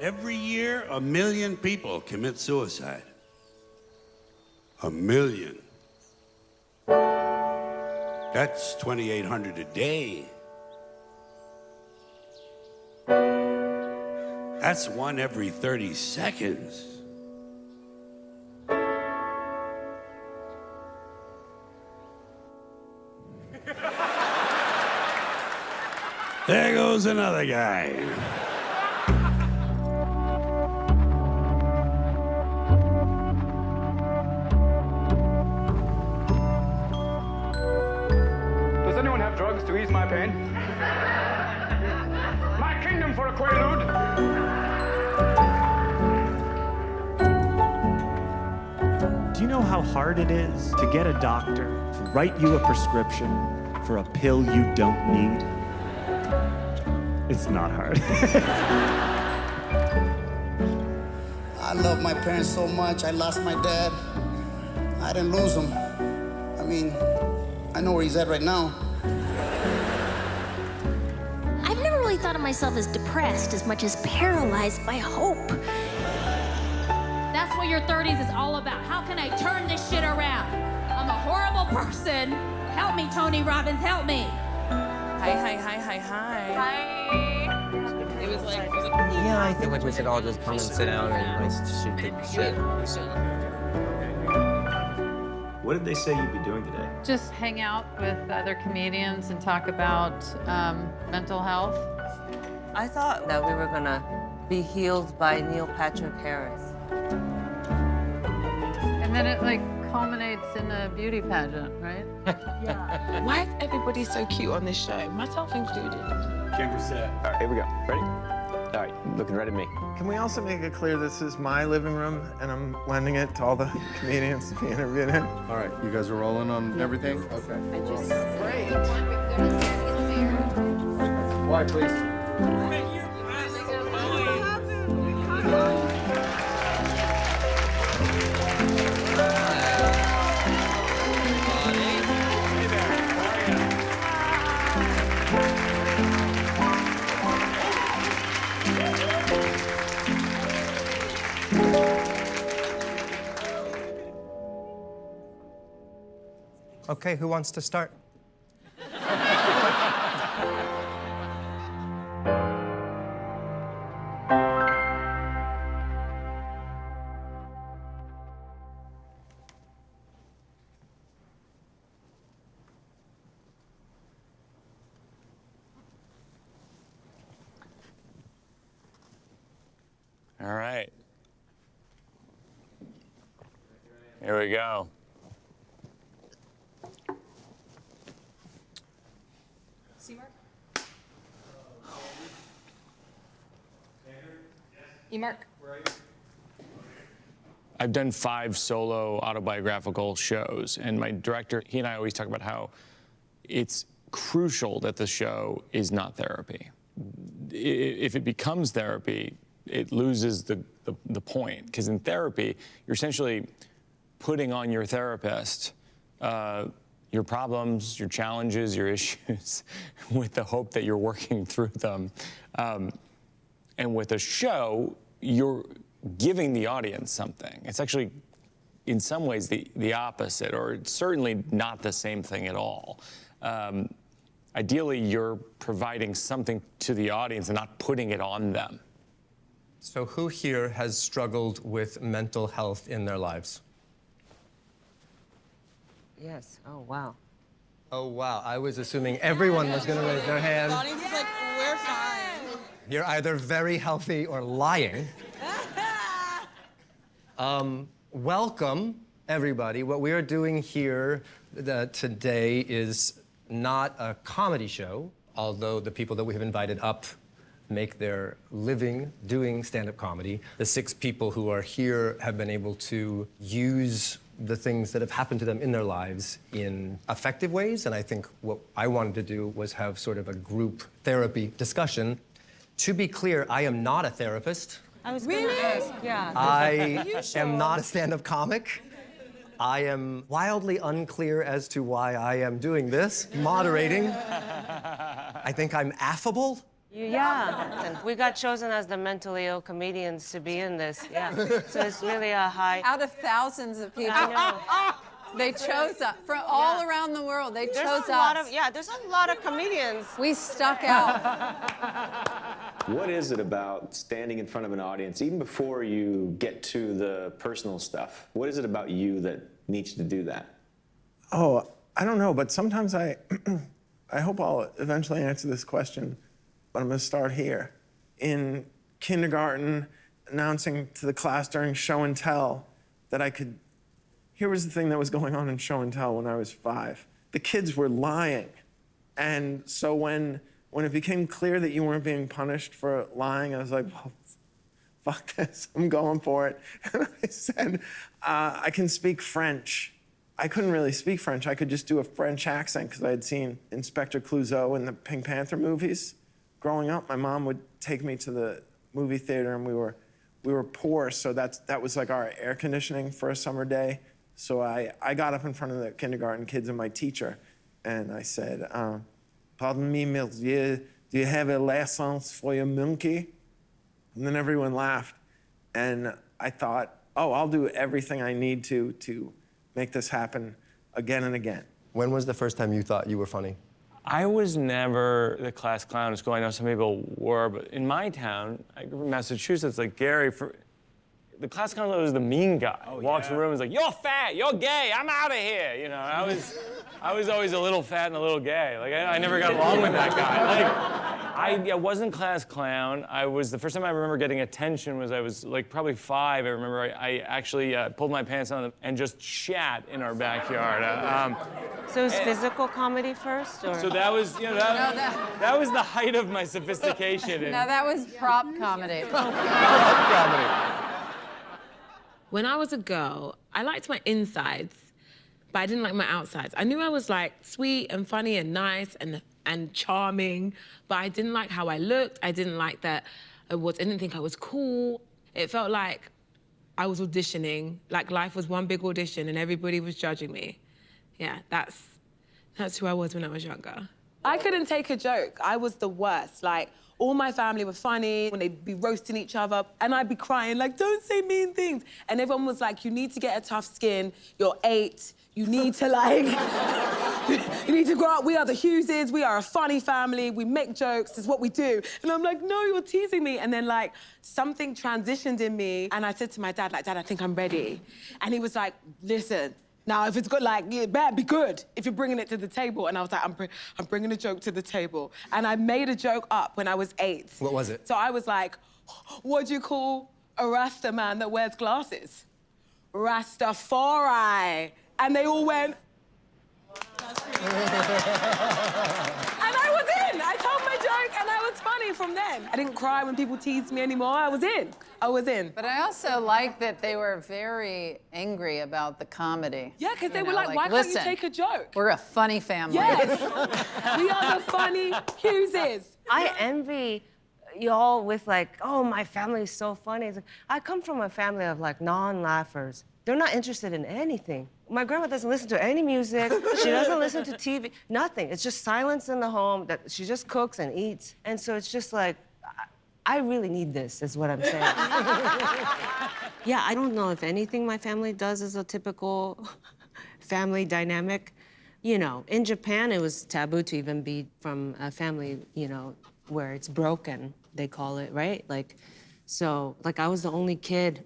Every year, 1 million people commit suicide. 1 million. That's 2,800 a day. That's one every 30 seconds. There goes another guy. Does anyone have drugs to ease my pain? My kingdom for a quaalude. Do you know how hard it is to get a doctor to write you a prescription for a pill you don't need? It's not hard. I love my parents so much. I lost my dad. I didn't lose him. I mean, I know where he's at right now. I've never really thought of myself as depressed as much as paralyzed by hope. That's what your 30s is all about. How can I turn this shit around? I'm a horrible person. Help me, Tony Robbins, help me. Hi. It was like, Yeah, I think we should all just come and sit down and shoot the shit. What did they say you'd be doing today? Just hang out with other comedians and talk about mental health. I thought that we were gonna be healed by Neil Patrick Harris. And then it like culminates in a beauty pageant, right? Yeah. Why is everybody so cute on this show? Myself included. Camera set. All right, here we go. Ready? All right, looking right at me. Can we also make it clear this is my living room and I'm lending it to all the comedians to be interviewed in? All right, you guys are rolling on everything? Okay. Great. Quiet, please. Okay, who wants to start? All right. Here we go. Mark. I've done 5 solo autobiographical shows, and my director, he and I always talk about how it's crucial that the show is not therapy. If it becomes therapy, it loses the point, because in therapy, you're essentially putting on your therapist your problems, your challenges, your issues, with the hope that you're working through them. And with a show, you're giving the audience something. It's actually, in some ways, the opposite, or certainly not the same thing at all. Ideally, you're providing something to the audience and not putting it on them. So who here has struggled with mental health in their lives? Yes. Oh, wow. Oh, wow. I was assuming everyone was going to raise their hand. The audience is like, we're fine. You're either very healthy or lying. Welcome, everybody. What we are doing here today is not a comedy show, although the people that we have invited up make their living doing stand-up comedy. The 6 people who are here have been able to use the things that have happened to them in their lives in effective ways, and I think what I wanted to do was have sort of a group therapy discussion. To be clear, I am not a therapist. I was going to ask, yeah. I am not a stand-up comic. I am wildly unclear as to why I am doing this, moderating. I think I'm affable. Yeah, we got chosen as the mentally ill comedians to be in this. Yeah, so it's really a high. Out of thousands of people. I know. They chose us from all around the world. They chose us. There's a lot of comedians. We stuck out. What is it about standing in front of an audience, even before you get to the personal stuff? What is it about you that needs you to do that? Oh, I don't know, but sometimes I hope I'll eventually answer this question, but I'm gonna start here. In kindergarten, announcing to the class during show and tell that here was the thing that was going on in show and tell when I was 5. The kids were lying. And so when it became clear that you weren't being punished for lying, I was like, well, fuck this, I'm going for it. And I said, I can speak French. I couldn't really speak French. I could just do a French accent because I had seen Inspector Clouseau in the Pink Panther movies. Growing up, my mom would take me to the movie theater, and we were poor, so that was like our air conditioning for a summer day. So I got up in front of the kindergarten kids and my teacher, and I said, pardon me, monsieur, do you have a license for your monkey? And then everyone laughed. And I thought, oh, I'll do everything I need to make this happen again and again. When was the first time you thought you were funny? I was never the class clown at school. I know some people were, but in my town, I grew up in Massachusetts, like Gary, the class clown was the mean guy. Walks in the room and is like, you're fat, you're gay, I'm out of here. You know, I was always a little fat and a little gay. Like, I never got along with that guy. Like, I wasn't class clown. The first time I remember getting attention was I was like probably 5. I remember I actually pulled my pants on and just shat in our backyard. So it was physical comedy first, or? So that was, you know, that was the height of my sophistication. No, that was prop comedy. Prop comedy. When I was a girl, I liked my insides, but I didn't like my outsides. I knew I was like sweet and funny and nice and charming, but I didn't like how I looked. I didn't like that I didn't think I was cool. It felt like I was auditioning, like life was one big audition and everybody was judging me. Yeah, that's who I was when I was younger. I couldn't take a joke. I was the worst. Like, all my family were funny when they'd be roasting each other, and I'd be crying, like, don't say mean things. And everyone was like, you need to get a tough skin, you're 8, you need to, like, you need to grow up. We are the Hugheses, we are a funny family, we make jokes, this is what we do. And I'm like, no, you're teasing me. And then, like, something transitioned in me, and I said to my dad, like, Dad, I think I'm ready. And he was like, listen, now, if it's good, like, it better be good if you're bringing it to the table. And I was like, I'm bringing a joke to the table. And I made a joke up when I was 8. What was it? So I was like, what do you call a Rasta man that wears glasses? Rastafari. And they all went. And I was in. I told my joke, and I was funny from then. I didn't cry when people teased me anymore. I was in. But I also like that they were very angry about the comedy. Yeah, because they were like, why can't you take a joke? We're a funny family. Yes. We are the funny Hugheses. I envy y'all with like, oh, my family is so funny. It's like, I come from a family of like non-laughers. They're not interested in anything. My grandma doesn't listen to any music. She doesn't listen to TV, nothing. It's just silence in the home, that she just cooks and eats. And so it's just like, I really need this, is what I'm saying. Yeah, I don't know if anything my family does is a typical family dynamic. You know, in Japan, it was taboo to even be from a family, you know, where it's broken, they call it, right? Like, so, like, I was the only kid.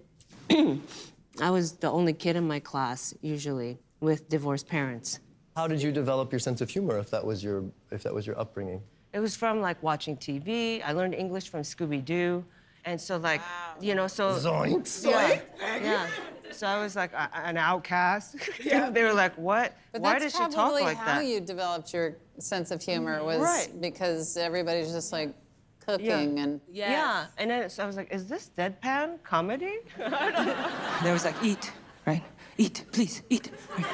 I was the only kid in my class, usually, with divorced parents. How did you develop your sense of humor if that was your upbringing? It was from, like, watching TV. I learned English from Scooby-Doo. And so, like, you know, so... Zoinks! Yeah, yeah. So I was, like, an outcast. Yeah. They were like, what? But why does she talk like that? that's probably how you developed your sense of humor, was because everybody's just, like, cooking and... Yes. Yeah, and then so I was like, is this deadpan comedy? They was like, eat, right? Eat, please, eat. Right.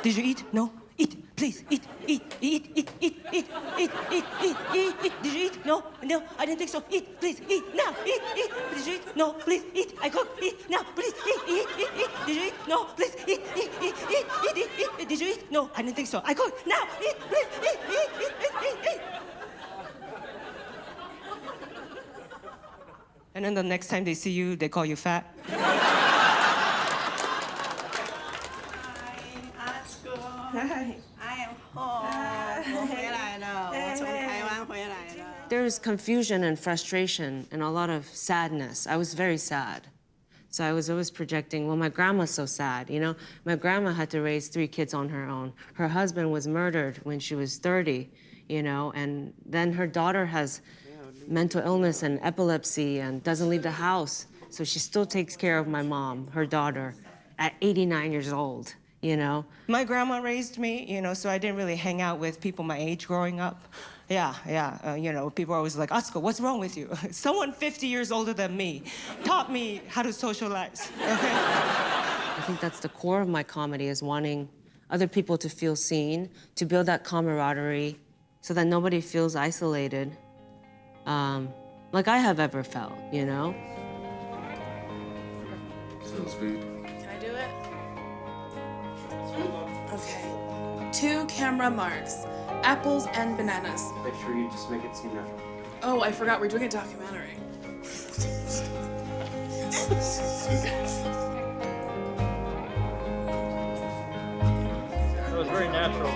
Did you eat? No? Eat, please, eat, eat, eat, eat, eat, eat, eat, eat, eat, eat, eat. Did you eat? No, no, I didn't think so. Eat, please, eat, now, eat, eat. Did you eat? No, please, eat. I cook, eat, now, please, eat, eat, eat, eat. Did you eat? No, please, eat, eat, eat, eat, eat, eat, eat. Did you eat? No, I didn't think so. I cook, now, eat, please, eat, eat, eat, eat, eat, eat. And then the next time they see you, they call you fat. There's confusion and frustration and a lot of sadness. I was very sad. So I was always projecting, well, my grandma's so sad, you know? My grandma had to raise 3 kids on her own. Her husband was murdered when she was 30, you know? And then her daughter has mental illness and epilepsy and doesn't leave the house. So she still takes care of my mom, her daughter, at 89 years old, you know? My grandma raised me, you know, so I didn't really hang out with people my age growing up. You know, people are always like, Asuka, what's wrong with you? Someone 50 years older than me taught me how to socialize, okay? I think that's the core of my comedy, is wanting other people to feel seen, to build that camaraderie so that nobody feels isolated, like I have ever felt, you know? Can I do it? Okay. 2 camera marks. Apples and bananas. Make sure you just make it seem natural. Oh, I forgot we're doing a documentary. That was very natural.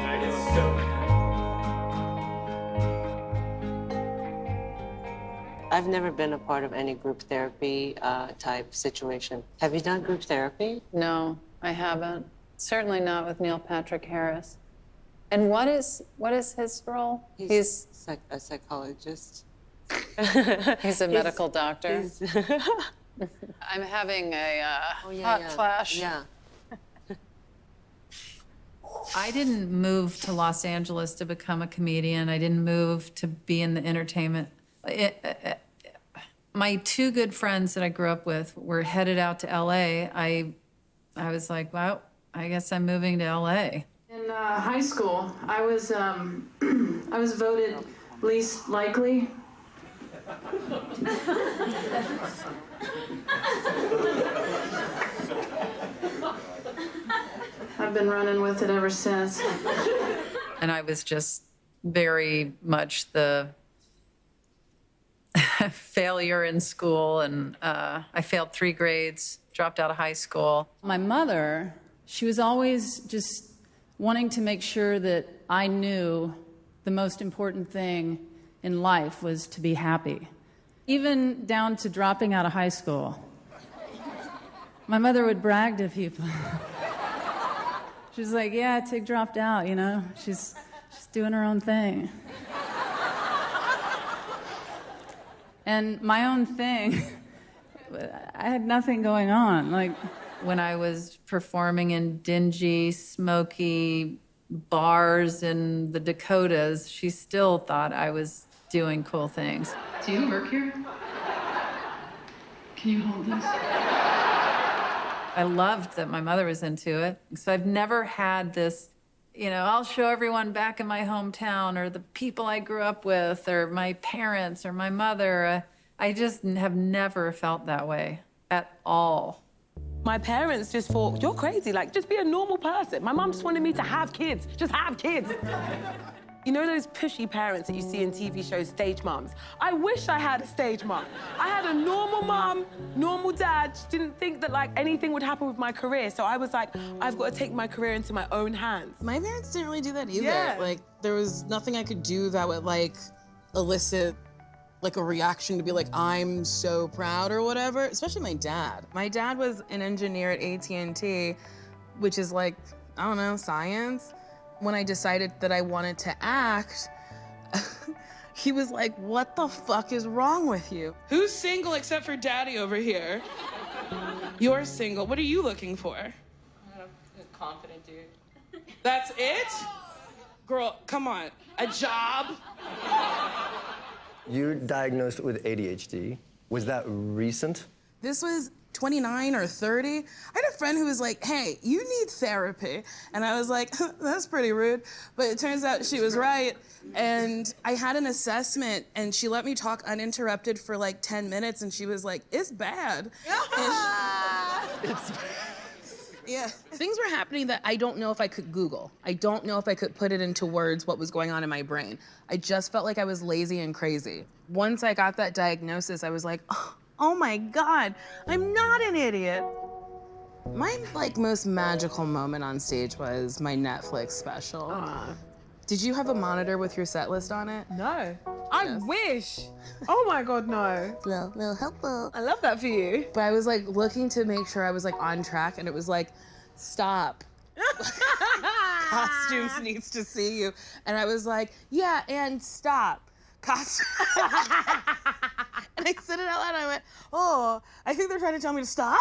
I've never been a part of any group therapy type situation. Have you done group therapy? No, I haven't. Certainly not with Neil Patrick Harris. And what is his role? He's a psychologist. He's a medical doctor. I'm having a hot flash. Yeah. I didn't move to Los Angeles to become a comedian. I didn't move to be in the entertainment. My 2 good friends that I grew up with were headed out to LA. I was like, well, I guess I'm moving to LA. In high school, I was voted least likely. I've been running with it ever since. And I was just very much the failure in school, and I failed 3 grades, dropped out of high school. My mother, she was always just wanting to make sure that I knew the most important thing in life was to be happy. Even down to dropping out of high school. My mother would brag to people. She was like, yeah, Tig dropped out, you know? She's doing her own thing. And my own thing, I had nothing going on. Like, when I was performing in dingy, smoky bars in the Dakotas, she still thought I was doing cool things. Do you work here? Can you hold this? I loved that my mother was into it. So I've never had this, you know, I'll show everyone back in my hometown, or the people I grew up with, or my parents, or my mother. I just have never felt that way at all. My parents just thought, you're crazy, like, just be a normal person. My mom just wanted me to have kids, just have kids. You know those pushy parents that you see in TV shows, stage moms? I wish I had a stage mom. I had a normal mom, normal dad, just didn't think that, like, anything would happen with my career. So I was like, I've got to take my career into my own hands. My parents didn't really do that either. Yeah. Like, there was nothing I could do that would, like, elicit like a reaction to be like, I'm so proud or whatever, especially my dad. My dad was an engineer at AT&T, which is like, I don't know, science. When I decided that I wanted to act, he was like, what the fuck is wrong with you? Who's single except for daddy over here? You're single. What are you looking for? A confident dude. That's it? Girl, come on. A job? You're diagnosed with ADHD. Was that recent? This was 29 or 30. I had a friend who was like, hey, you need therapy. And I was like, that's pretty rude. But it turns out she was right. And I had an assessment, and she let me talk uninterrupted for like 10 minutes, and she was like, it's bad. It's Yeah. Things were happening that I don't know if I could Google. I don't know if I could put it into words what was going on in my brain. I just felt like I was lazy and crazy. Once I got that diagnosis, I was like, oh, Oh my God, I'm not an idiot. My most magical moment on stage was my Netflix special. Did you have a monitor with your set list on it? No. I wish. Oh my God, no. Little helpful. I love that for you. But I was looking to make sure I was on track, and it was stop. Costumes needs to see you. And I was yeah, and stop. Costume. And I said it out loud, and I went, oh, I think they're trying to tell me to stop.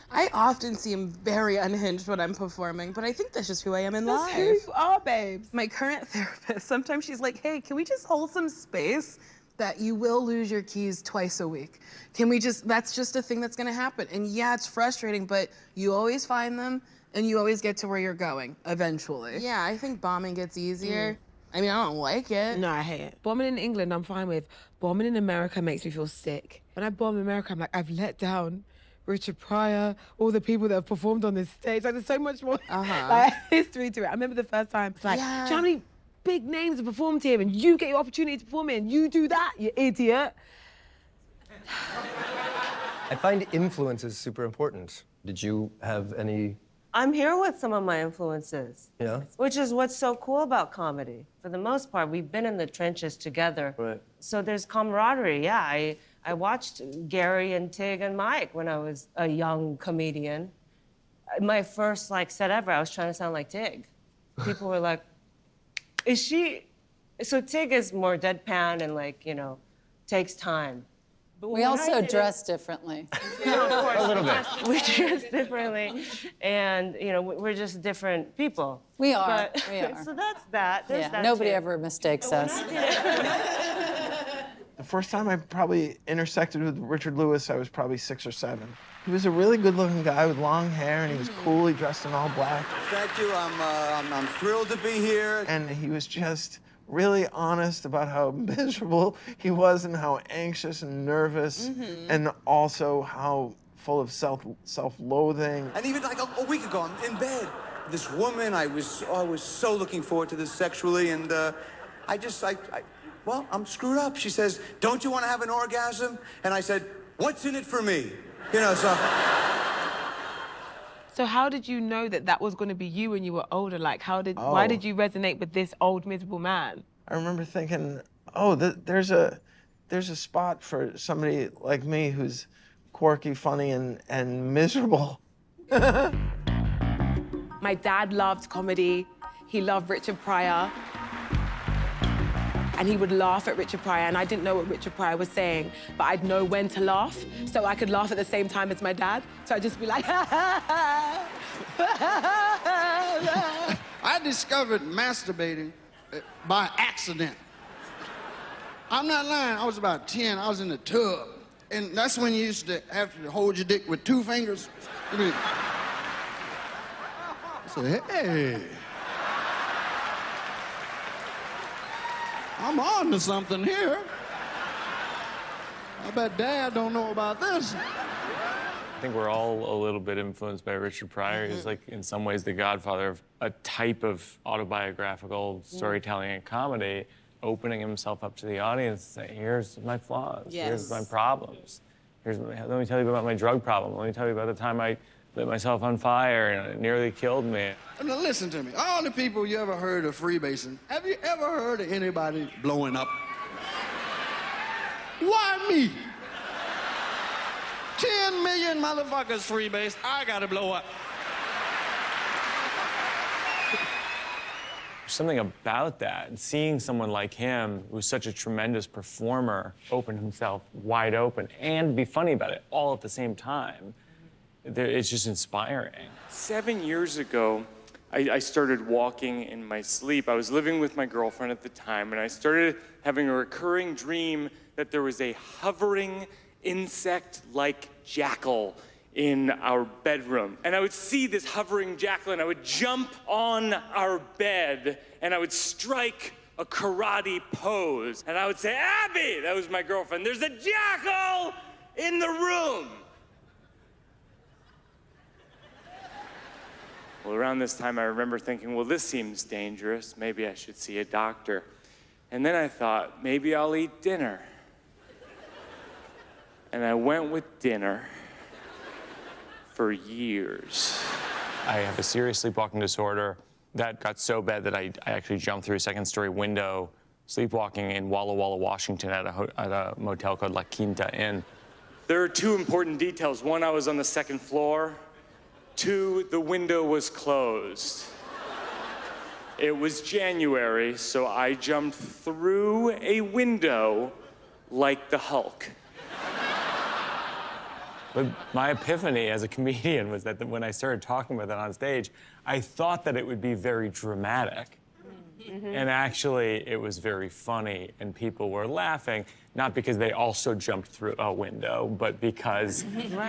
I often seem very unhinged when I'm performing, but I think that's just who I am in life. That's who you are, babes. My current therapist, sometimes she's like, hey, can we just hold some space? That you will lose your keys twice a week. Can we that's just a thing that's gonna happen. And yeah, it's frustrating, but you always find them and you always get to where you're going, eventually. Yeah, I think bombing gets easier. I mean, I don't like it. No, I hate it. Bombing in England, I'm fine with. Bombing in America makes me feel sick. When I bomb in America, I'm I've let down Richard Pryor, all the people that have performed on this stage. There's so much more history to it. I remember the first time, it's do you know how many big names have performed here and you get your opportunity to perform here and you do that, you idiot. I find influences super important. Did you have any? I'm here with some of my influences. Yeah. Which is what's so cool about comedy. For the most part, we've been in the trenches together. Right. So there's camaraderie. Yeah, I watched Gary and Tig and Mike when I was a young comedian. My first set ever, I was trying to sound like Tig. People were like, is she? So Tig is more deadpan and takes time. But we also dress differently. Of course, a little bit. We dress differently, and we're just different people. We are. We are. So that's that. There's that nobody too. ever mistakes us. The first time I probably intersected with Richard Lewis, I was probably 6 or 7. He was a really good-looking guy with long hair, and he was cool. He dressed in all black. Thank you. I'm thrilled to be here. And he was just really honest about how miserable he was and how anxious and nervous, and also how full of self-loathing. And even a week ago, I'm in bed. This woman, I was so looking forward to this sexually, and well, I'm screwed up. She says, don't you want to have an orgasm? And I said, what's in it for me? So how did you know that was going to be you when you were older? Why did you resonate with this old, miserable man? I remember thinking, oh, there's a spot for somebody like me who's quirky, funny, and miserable. My dad loved comedy. He loved Richard Pryor. And he would laugh at Richard Pryor, and I didn't know what Richard Pryor was saying, but I'd know when to laugh, so I could laugh at the same time as my dad. So I'd just be like, I discovered masturbating by accident. I'm not lying, I was about 10, I was in the tub, and that's when you used to have to hold your dick with 2 fingers. I said, hey. I'm on to something here. I bet Dad don't know about this. I think we're all a little bit influenced by Richard Pryor. He's in some ways the godfather of a type of autobiographical storytelling and comedy, opening himself up to the audience and saying, here's my flaws, here's my problems. Let me tell you about my drug problem. Let me tell you about the time I lit myself on fire and it nearly killed me. Now listen to me. All the people you ever heard of freebasing, have you ever heard of anybody blowing up? Why me? 10 million motherfuckers freebase, I gotta blow up. There's something about that, and seeing someone like him, who's such a tremendous performer, open himself wide open and be funny about it all at the same time. It's just inspiring. 7 years ago, I started walking in my sleep. I was living with my girlfriend at the time, and I started having a recurring dream that there was a hovering insect-like jackal in our bedroom. And I would see this hovering jackal, and I would jump on our bed, and I would strike a karate pose. And I would say, Abby, that was my girlfriend, there's a jackal in the room. Well, around this time, I remember thinking, well, this seems dangerous. Maybe I should see a doctor. And then I thought, maybe I'll eat dinner. and I went with dinner for years. I have a serious sleepwalking disorder that got so bad that I actually jumped through a second-story window sleepwalking in Walla Walla, Washington at a motel called La Quinta Inn. There are two important details. One, I was on the second floor. Two, the window was closed. It was January, so I jumped through a window like the Hulk. But my epiphany as a comedian was that when I started talking about that on stage, I thought that it would be very dramatic. And actually, it was very funny, and people were laughing, not because they also jumped through a window, but because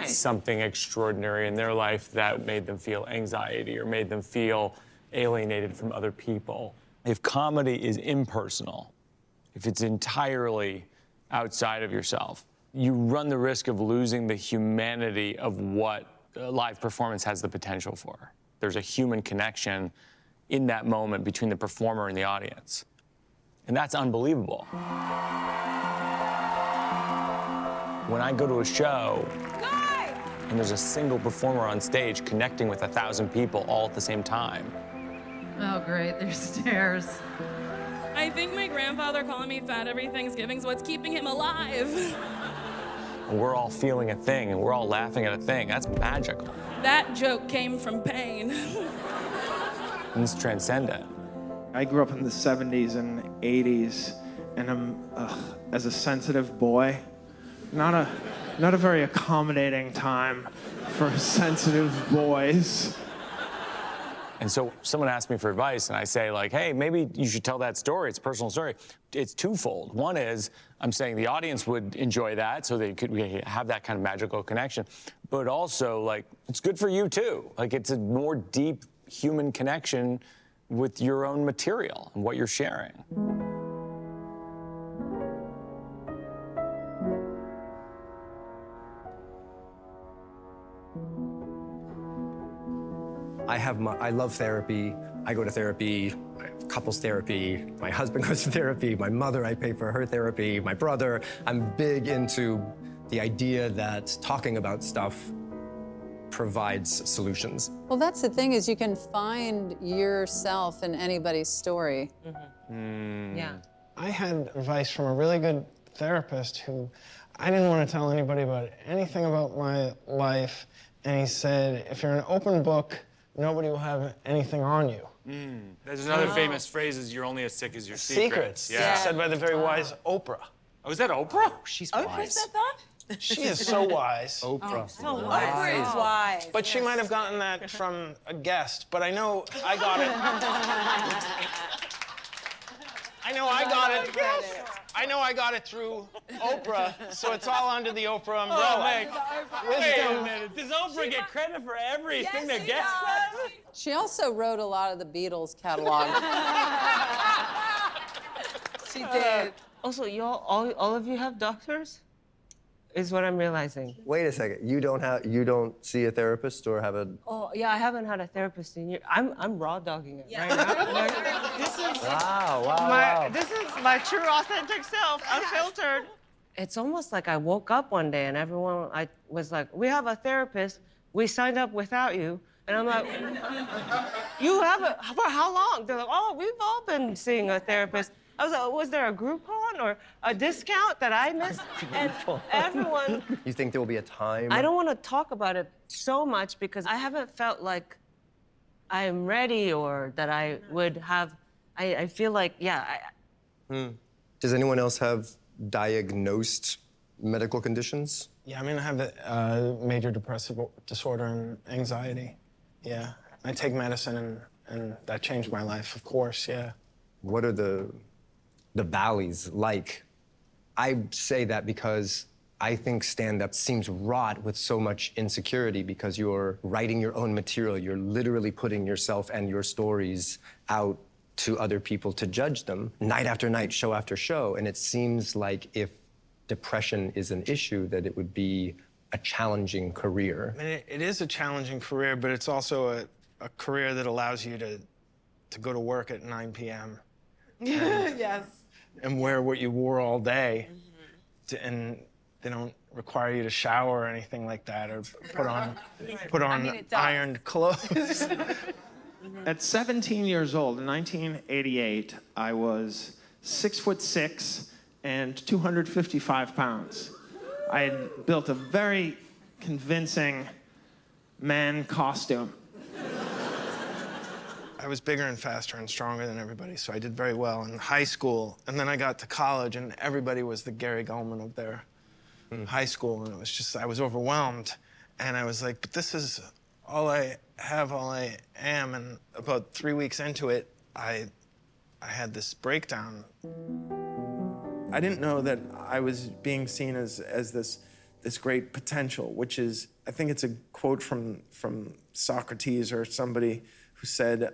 something extraordinary in their life that made them feel anxiety or made them feel alienated from other people. If comedy is impersonal, if it's entirely outside of yourself, you run the risk of losing the humanity of what live performance has the potential for. There's a human connection in that moment between the performer and the audience. And that's unbelievable. When I go to a show and there's a single performer on stage connecting with 1,000 people all at the same time. Oh, great, there's stairs. I think my grandfather calling me fat every Thanksgiving is what's keeping him alive. And we're all feeling a thing and we're all laughing at a thing. That's magical. That joke came from pain. And it's transcendent. I grew up in the 70s and 80s, and I'm, as a sensitive boy, not a very accommodating time for sensitive boys. And so someone asked me for advice, and I say, like, hey, maybe you should tell that story. It's a personal story. It's twofold. One is I'm saying the audience would enjoy that, so they could have that kind of magical connection. But also, like, it's good for you, too. Like, it's a more deep human connection with your own material and what you're sharing. I love therapy. I go to therapy, couples therapy. My husband goes to therapy. My mother, I pay for her therapy. My brother. I'm big into the idea that talking about stuff provides solutions. Well, that's the thing, is you can find yourself in anybody's story. Yeah. I had advice from a really good therapist who I didn't want to tell anybody about anything about my life. And he said, if you're an open book, nobody will have anything on you. There's another famous phrase, is you're only as sick as your secrets. Yeah. Said by the very wise Oprah. Oh, is that Oprah? She's Oprah said that? She is so wise. Oprah. So wise. Oprah is wise. But she might have gotten that from a guest, but I know I got it. I know I got it. I know I got it through Oprah, so it's all under the Oprah umbrella. Wait a minute. Does Oprah get credit for everything that gets credit? She also wrote a lot of the Beatles catalog. She did. Also, all of you have doctors? Is what I'm realizing. Wait a second. You don't see a therapist or have a... Oh, yeah, I haven't had a therapist in years. I'm raw dogging it right now. This is Wow. This is my true, authentic self, unfiltered. It's almost like I woke up one day and everyone was like, we have a therapist. We signed up without you. And I'm like, you have for how long? They're like, oh, we've all been seeing a therapist. I was like, was there a Groupon or a discount that I missed? And everyone... You think there will be a time? I don't want to talk about it so much because I haven't felt like I'm ready or that I would have... I feel like, yeah. Does anyone else have diagnosed medical conditions? Yeah, I mean, I have a major depressive disorder and anxiety. Yeah, I take medicine and that changed my life, of course, yeah. What are the valleys like? I say that because I think stand-up seems wrought with so much insecurity because you're writing your own material. You're literally putting yourself and your stories out to other people to judge them night after night, show after show. And it seems like if depression is an issue, that it would be a challenging career. I mean, it is a challenging career, but it's also a career that allows you to go to work at 9 p.m. Yes. And wear what you wore all day. And They don't require you to shower or anything like that, or put on ironed clothes. At 17 years old, in 1988, I was 6'6" and 255 pounds. I had built a very convincing man costume. I was bigger and faster and stronger than everybody, so I did very well in high school. And then I got to college, and everybody was the Gary Gulman of their high school, and it was just, I was overwhelmed. And I was like, but this is all I have, all I am. And about 3 weeks into it, I had this breakdown. I didn't know that I was being seen as this great potential, which is, I think it's a quote from Socrates or somebody who said,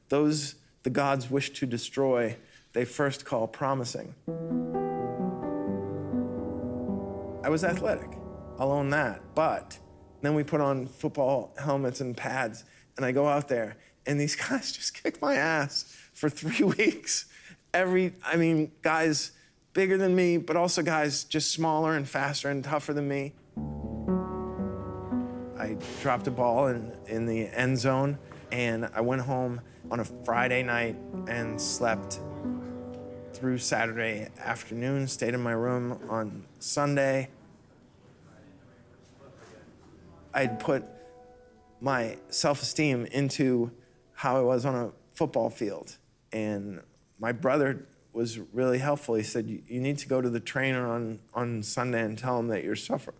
those the gods wish to destroy, they first call promising. I was athletic, I'll own that, but then we put on football helmets and pads, and I go out there, and these guys just kick my ass for 3 weeks. Guys bigger than me, but also guys just smaller and faster and tougher than me. I dropped a ball in the end zone, and I went home on a Friday night and slept through Saturday afternoon, stayed in my room on Sunday. I'd put my self-esteem into how I was on a football field, and my brother was really helpful. He said, you need to go to the trainer on Sunday and tell him that you're suffering.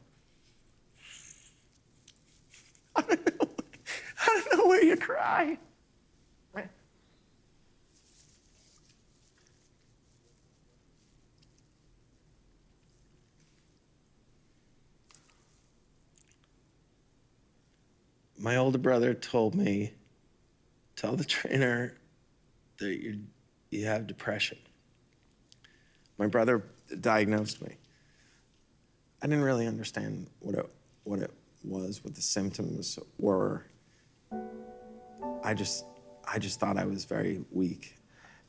I don't know where you cry. My older brother told me, tell the trainer that you have depression. My brother diagnosed me. I didn't really understand what it was, what the symptoms were. I just thought I was very weak.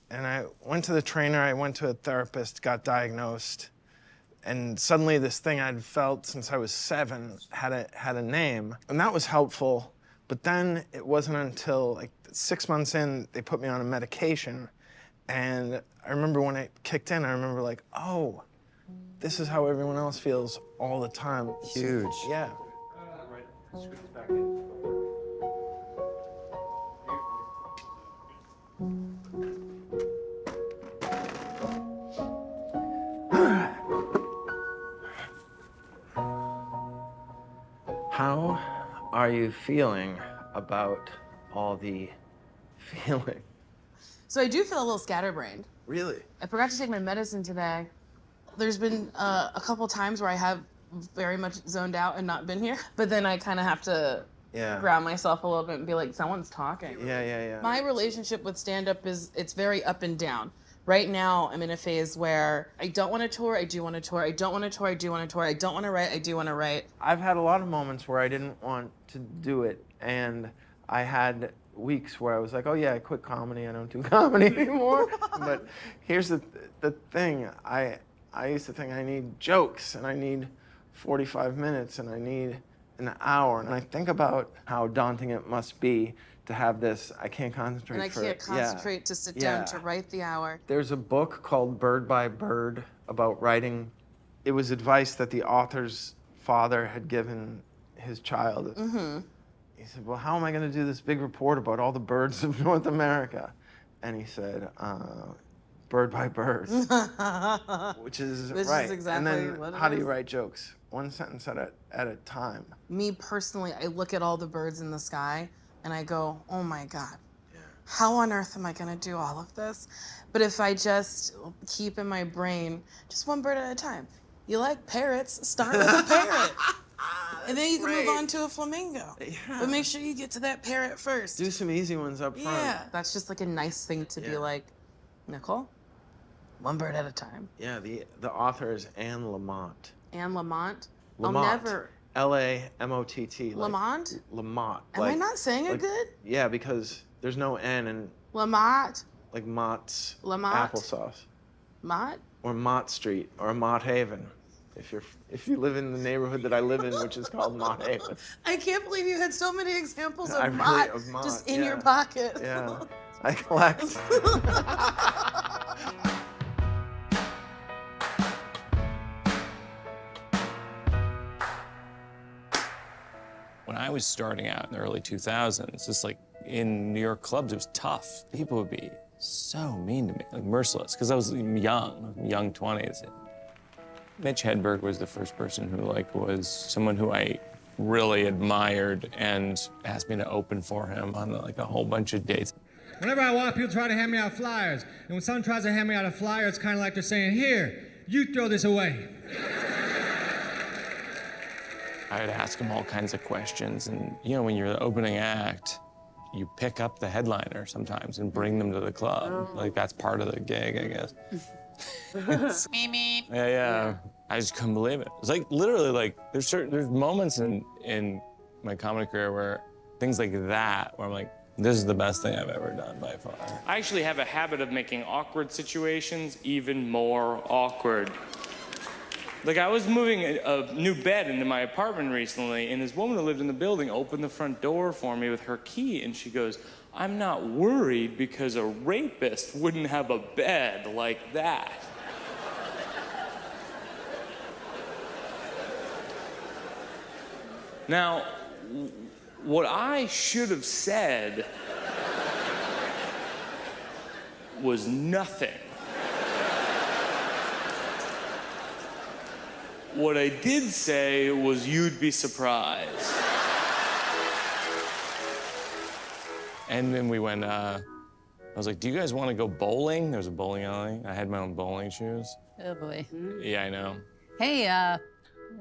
And I went to the trainer, I went to a therapist, got diagnosed, and suddenly this thing I'd felt since I was 7 had a name, and that was helpful. But then it wasn't until like 6 months in, they put me on a medication, and I remember when it kicked in, I remember like, oh, this is how everyone else feels all the time. Huge. Yeah. How are you feeling about all the feeling? So I do feel a little scatterbrained. Really? I forgot to take my medicine today. There's been a couple times where I have very much zoned out and not been here, but then I kind of have to ground myself a little bit and be like, someone's talking. Yeah. My relationship with stand-up it's very up and down. Right now, I'm in a phase where I don't want to tour, I do want to tour, I don't want to tour, I do want to tour, I don't want to write, I do want to write. I've had a lot of moments where I didn't want to do it, and I had weeks where I was like, oh yeah, I quit comedy, I don't do comedy anymore. But here's the thing, I used to think I need jokes, and I need 45 minutes, and I need an hour, and I think about how daunting it must be to have this, I can't concentrate and I can't concentrate to sit down to write the hour. There's a book called Bird by Bird about writing. It was advice that the author's father had given his child. Mm-hmm. He said, well, how am I going to do this big report about all the birds of North America? And he said, bird by bird, which is right. Is exactly and then what it how do is. you write jokes? One sentence at a time. Me personally, I look at all the birds in the sky and I go, oh my God, how on earth am I gonna do all of this? But if I just keep in my brain, just one bird at a time. You like parrots, start with a parrot. And then you can move on to a flamingo. Yeah. But make sure you get to that parrot first. Do some easy ones up front. Yeah, that's just like a nice thing to be like, Nicole, one bird at a time. Yeah, the author is Anne Lamott. Anne Lamott. Lamott. I'll never. L-A-M-O-T-T. Lamont? Lamott. Am I not saying it good? Yeah, because there's no N in Lamott. like Mott's Lamott. applesauce. Mott? Or Mott Street or Mott Haven. if you live in the neighborhood that I live in, which is called Mott Haven. I can't believe you had so many examples of Of Mott Mott, just in your yeah. pocket. Yeah, I collect. When I was starting out in the early 2000s, just like in New York clubs, it was tough. People would be so mean to me, like merciless, because I was young 20s. Mitch Hedberg was the first person who was someone who I really admired and asked me to open for him on a whole bunch of dates. Whenever I walk, people try to hand me out flyers. And when someone tries to hand me out a flyer, it's kind of like they're saying, here, you throw this away. I would ask him all kinds of questions. And, when you're the opening act, you pick up the headliner sometimes and bring them to the club. Oh. That's part of the gig, I guess. Mimi. Yeah. I just couldn't believe it. It's literally there's moments in my comedy career where things like that, where I'm like, this is the best thing I've ever done by far. I actually have a habit of making awkward situations even more awkward. I was moving a new bed into my apartment recently, and this woman who lived in the building opened the front door for me with her key, and she goes, I'm not worried because a rapist wouldn't have a bed like that. Now, what I should have said was nothing. What I did say was, you'd be surprised. And then we went, I was like, do you guys want to go bowling? There was a bowling alley. I had my own bowling shoes. Oh, boy. Yeah, I know. Hey,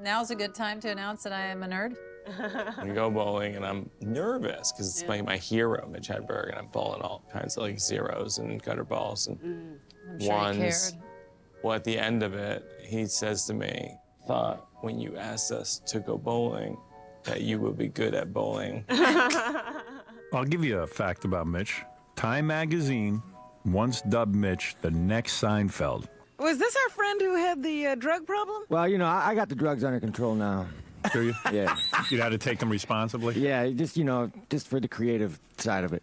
now's a good time to announce that I am a nerd. We go bowling, and I'm nervous because it's my hero, Mitch Hedberg, and I'm bowling all kinds of zeros and gutter balls and I'm sure ones. he cared. Well, at the end of it, he says to me, thought when you asked us to go bowling that you would be good at bowling. I'll give you a fact about Mitch. Time magazine once dubbed Mitch the next Seinfeld. Was this our friend who had the drug problem? Well, I got the drugs under control now. Do you? Yeah. You had to take them responsibly? Yeah, just for the creative side of it.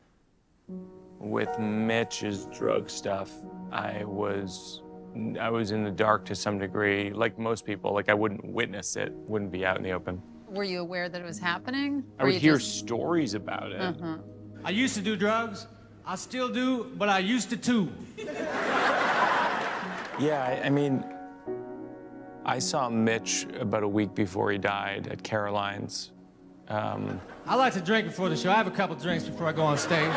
With Mitch's drug stuff, I was in the dark to some degree. Like most people, I wouldn't witness it, wouldn't be out in the open. Were you aware that it was happening? I would hear stories about it. Uh-huh. I used to do drugs. I still do, but I used to too. Yeah, I mean, I saw Mitch about a week before he died at Caroline's. I like to drink before the show. I have a couple drinks before I go on stage.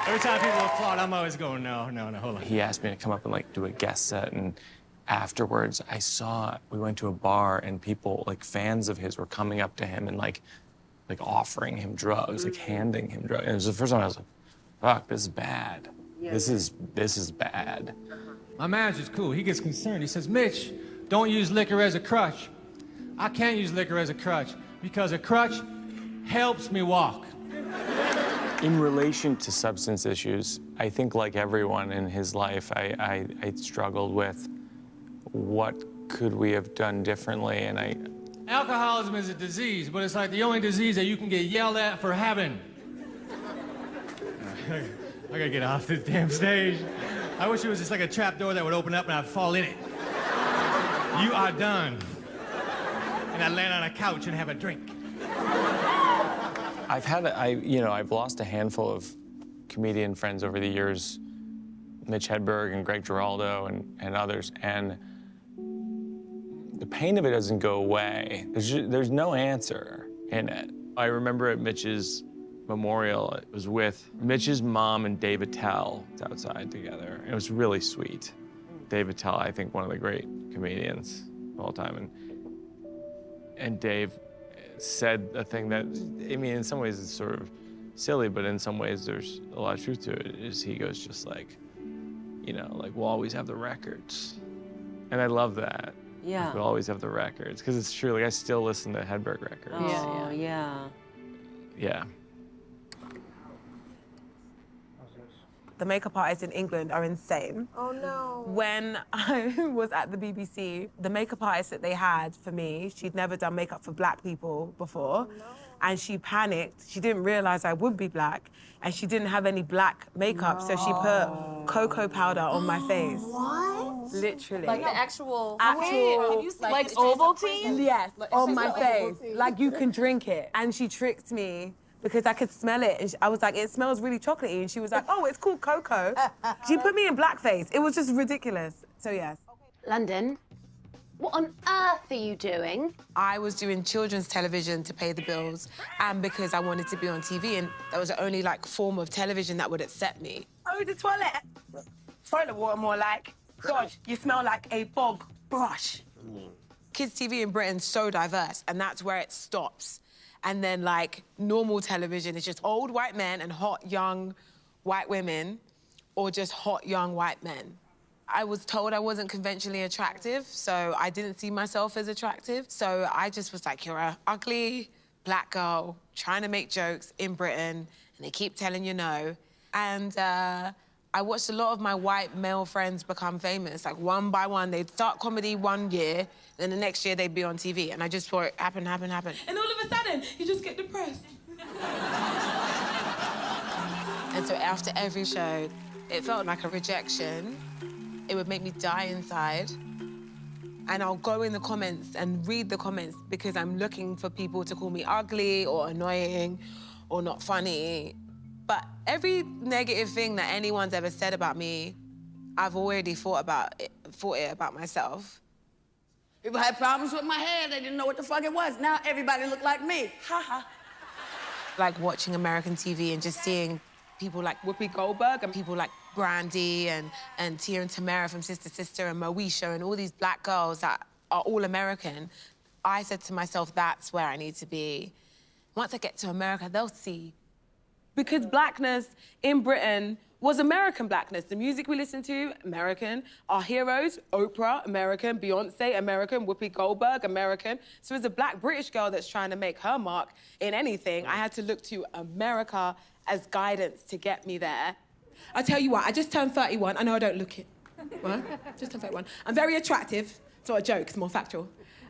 Every time people applaud, I'm always going, no, hold on. He asked me to come up and do a guest set, and afterwards we went to a bar, and people, fans of his were coming up to him and offering him drugs, handing him drugs. And it was the first time I was like, fuck, this is bad. Yeah. This is bad. My manager's cool. He gets concerned. He says, Mitch, don't use liquor as a crutch. I can't use liquor as a crutch because a crutch helps me walk. In relation to substance issues, I think like everyone in his life, I struggled with what could we have done differently, and Alcoholism is a disease, but it's the only disease that you can get yelled at for having. I gotta get off this damn stage. I wish it was just a trap door that would open up and I'd fall in it. You are done. And I'd land on a couch and have a drink. I've lost a handful of comedian friends over the years, Mitch Hedberg and Greg Giraldo and others, and the pain of it doesn't go away. There's no answer in it. I remember at Mitch's memorial, it was with Mitch's mom and Dave Attell outside together. It was really sweet. Dave Attell, I think, one of the great comedians of all time. And Dave said a thing that, I mean, in some ways it's sort of silly, but in some ways there's a lot of truth to it, is he goes just we'll always have the records. And I love that. Yeah. We'll always have the records, because it's true, I still listen to Hedberg records. Oh, yeah. Yeah. The makeup artists in England are insane. Oh, no. When I was at the BBC, the makeup artist that they had for me, she'd never done makeup for black people before. Oh, no. And she panicked. She didn't realize I would be black. And she didn't have any black makeup, so she put cocoa powder on my face. What? Literally. Like the actual like Ovaltine? Yes, on my face. Like you can drink it. And she tricked me because I could smell it. And I was like, it smells really chocolatey. And she was like, oh, it's called cocoa. She put me in blackface. It was just ridiculous. So yes. London, what on earth are you doing? I was doing children's television to pay the bills, and because I wanted to be on TV, and that was the only like form of television that would accept me. Oh, the toilet. Toilet water more like. God, you smell like a bog brush. Kids TV in Britain's so diverse, and that's where it stops. And then like normal television is just old white men and hot young white women, or just hot young white men. I was told I wasn't conventionally attractive, so I didn't see myself as attractive. So I just was like, you're an ugly black girl trying to make jokes in Britain, and they keep telling you no. And I watched a lot of my white male friends become famous. Like one by one, they'd start comedy one year, then the next year they'd be on TV. And I just saw it happen. And all of a sudden, you just get depressed. And so after every show, it felt like a rejection. It would make me die inside. And I'll go in the comments and read the comments because I'm looking for people to call me ugly or annoying or not funny. But every negative thing that anyone's ever said about me, I've already thought it about myself. People had problems with my hair. They didn't know what the fuck it was. Now everybody look like me. Ha ha. Like watching American TV and just seeing people like Whoopi Goldberg and people like Brandy and Tia and Tamara from Sister Sister and Moesha and all these black girls that are all American, I said to myself, that's where I need to be. Once I get to America, they'll see. Because blackness in Britain was American blackness. The music we listen to, American. Our heroes, Oprah, American. Beyonce, American. Whoopi Goldberg, American. So as a black British girl that's trying to make her mark in anything, I had to look to America as guidance to get me there. I tell you what, I just turned 31. I know I don't look it. What? Just turned 31. I'm very attractive. It's not a joke, it's more factual.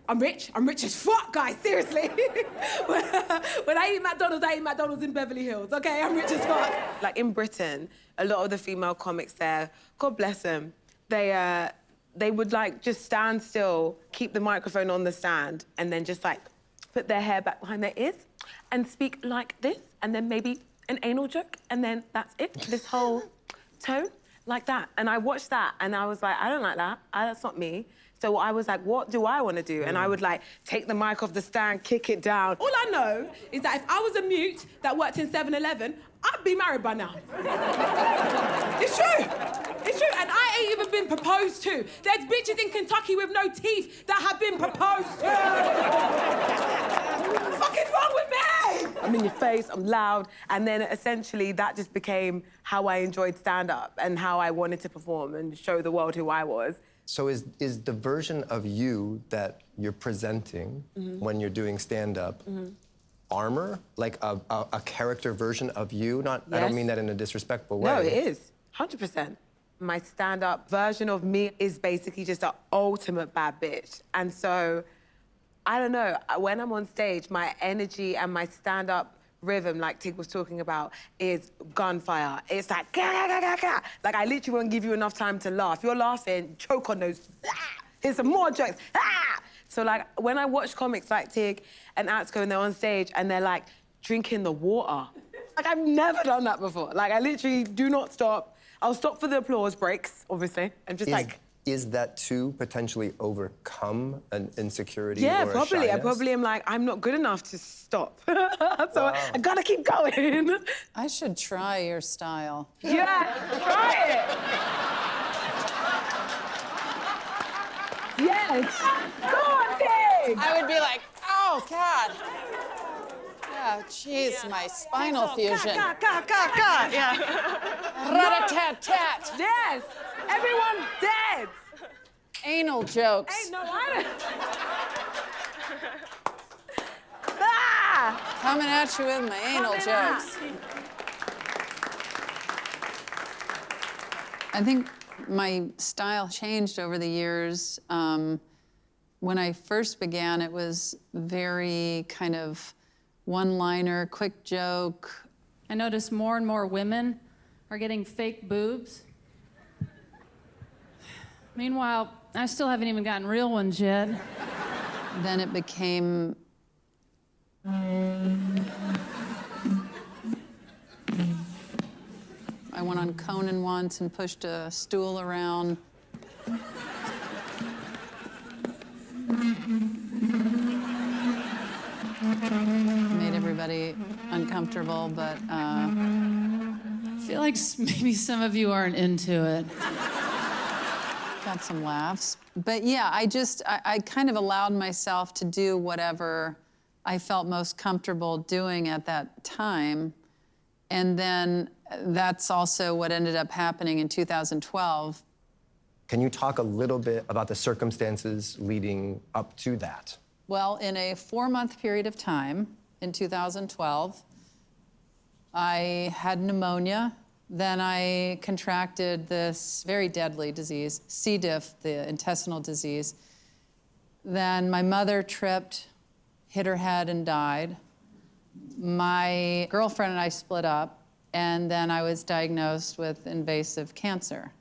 I'm rich as fuck, guys, seriously. When I eat McDonald's in Beverly Hills, okay? I'm rich as fuck. Like in Britain, a lot of the female comics there, God bless them, they would like just stand still, keep the microphone on the stand, and then just like put their hair back behind their ears and speak like this, and then maybe an anal joke, and then that's it, this whole tone, like that. And I watched that, and I was like, I don't like that, that's not me. So I was like, what do I want to do? And I would like take the mic off the stand, kick it down. All I know is that if I was a mute that worked in 7-Eleven, I'd be married by now. It's true. It's true. And I ain't even been proposed to. There's bitches in Kentucky with no teeth that have been proposed to. What the fuck is wrong with me? I'm in your face, I'm loud. And then essentially that just became how I enjoyed stand-up and how I wanted to perform and show the world who I was. So is the version of you that you're presenting when you're doing stand-up armor? Like a character version of you? Not, yes. I don't mean that in a disrespectful way. No, it is, 100%. My stand-up version of me is basically just an ultimate bad bitch. And so, I don't know, when I'm on stage, my energy and my stand-up rhythm, like Tig was talking about, is gunfire. It's like, gah, gah, gah, gah. Like, I literally won't give you enough time to laugh. You're laughing, choke on those, here's some more jokes, So, like, when I watch comics like Tig and Atsuko and they're on stage and they're, like, drinking the water. Like, I've never done that before. Like, I literally do not stop. I'll stop for the applause breaks, obviously, and just, Is that to potentially overcome an insecurity yeah, or a probably. shyness? I probably am like, I'm not good enough to stop. So I gotta keep going. I should try your style. Yeah, try it. Yes. Go on, Tig. I would be like, oh, God. Oh, jeez, my spinal fusion. Yeah. Rat-a-tat-tat. Yes. Everyone's dead. Anal jokes. Ain't no, I Coming at you with my anal jokes. I think my style changed over the years. When I first began, it was very kind of one-liner, quick joke. I notice more and more women are getting fake boobs. Meanwhile, I still haven't even gotten real ones yet. Then it became I went on Conan once and pushed a stool around. Made everybody uncomfortable, but I feel like maybe some of you aren't into it. Got some laughs. But yeah, I kind of allowed myself to do whatever I felt most comfortable doing at that time. And then that's also what ended up happening in 2012. Can you talk a little bit about the circumstances leading up to that? Well, in a 4-month period of time in 2012, I had pneumonia. Then I contracted this very deadly disease, C. diff, the intestinal disease. Then my mother tripped, hit her head, and died. My girlfriend and I split up, and then I was diagnosed with invasive cancer.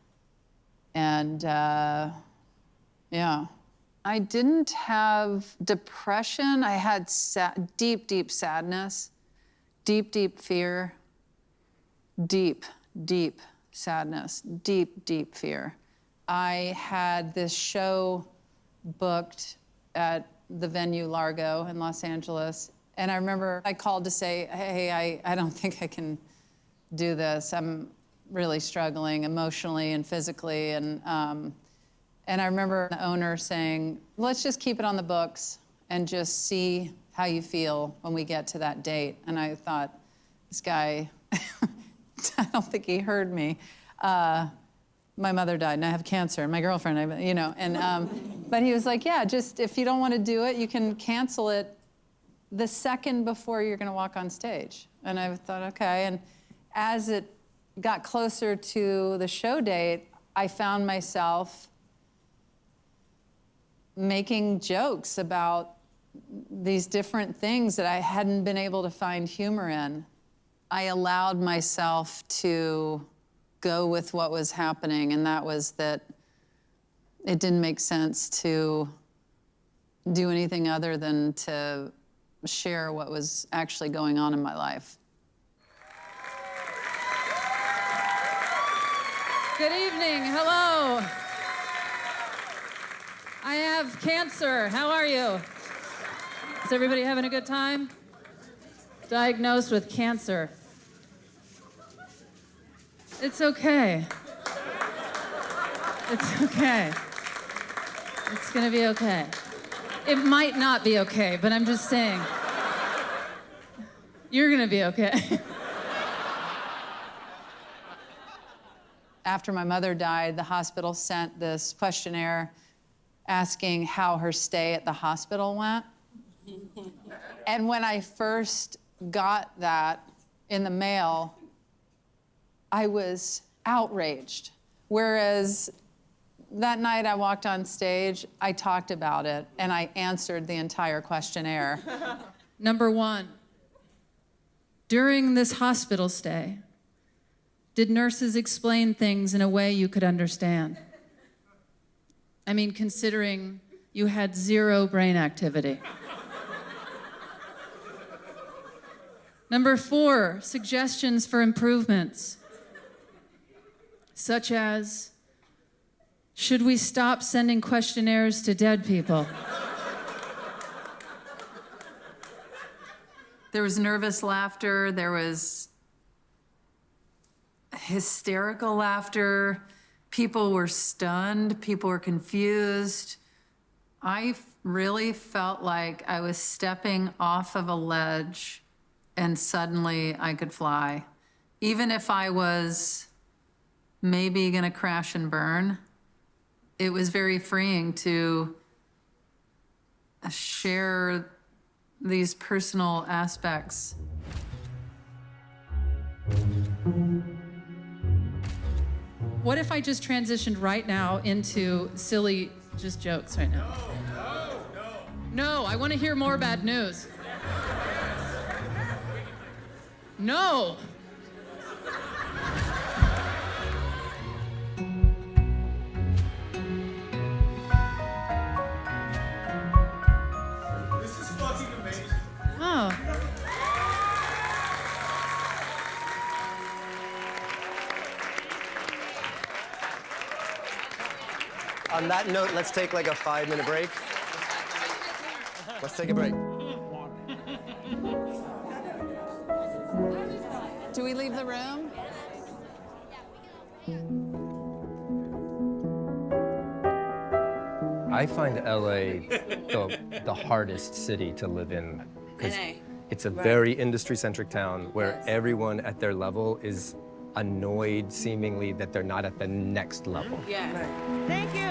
And yeah, I didn't have depression. I had deep, deep sadness, deep, deep fear, deep, deep sadness, deep, deep fear. I had this show booked at the venue Largo in Los Angeles. And I remember I called to say, hey, I don't think I can do this. I'm really struggling emotionally and physically. And I remember the owner saying, let's just keep it on the books and just see how you feel when we get to that date. And I thought, this guy, I don't think he heard me. My mother died, and I have cancer, and my girlfriend, you know, and but he was like, yeah, just if you don't want to do it, you can cancel it the second before you're going to walk on stage. And I thought, okay. And as it got closer to the show date, I found myself making jokes about these different things that I hadn't been able to find humor in. I allowed myself to go with what was happening, and that was that it didn't make sense to do anything other than to share what was actually going on in my life. Good evening, hello. I have cancer, how are you? Is everybody having a good time? Diagnosed with cancer. It's okay. It's okay. It's gonna be okay. It might not be okay, but I'm just saying. You're gonna be okay. After my mother died, the hospital sent this questionnaire asking how her stay at the hospital went. And when I first got that in the mail, I was outraged. Whereas that night I walked on stage, I talked about it, and I answered the entire questionnaire. Number 1, during this hospital stay, did nurses explain things in a way you could understand? I mean, considering you had 0 brain activity. Number 4, suggestions for improvements, such as, should we stop sending questionnaires to dead people? There was nervous laughter, there was hysterical laughter, people were stunned, people were confused. I really felt like I was stepping off of a ledge and suddenly I could fly. Even if I was maybe gonna crash and burn, it was very freeing to share these personal aspects. What if I just transitioned right now into silly just jokes right now? No, I want to hear more bad news. No. This is fucking amazing. Oh. On that note, let's take like a 5-minute break. Let's take a break. Do we leave the room? I find LA the hardest city to live in because it's a very industry-centric town where everyone at their level is annoyed seemingly that they're not at the next level. Yes. Thank you.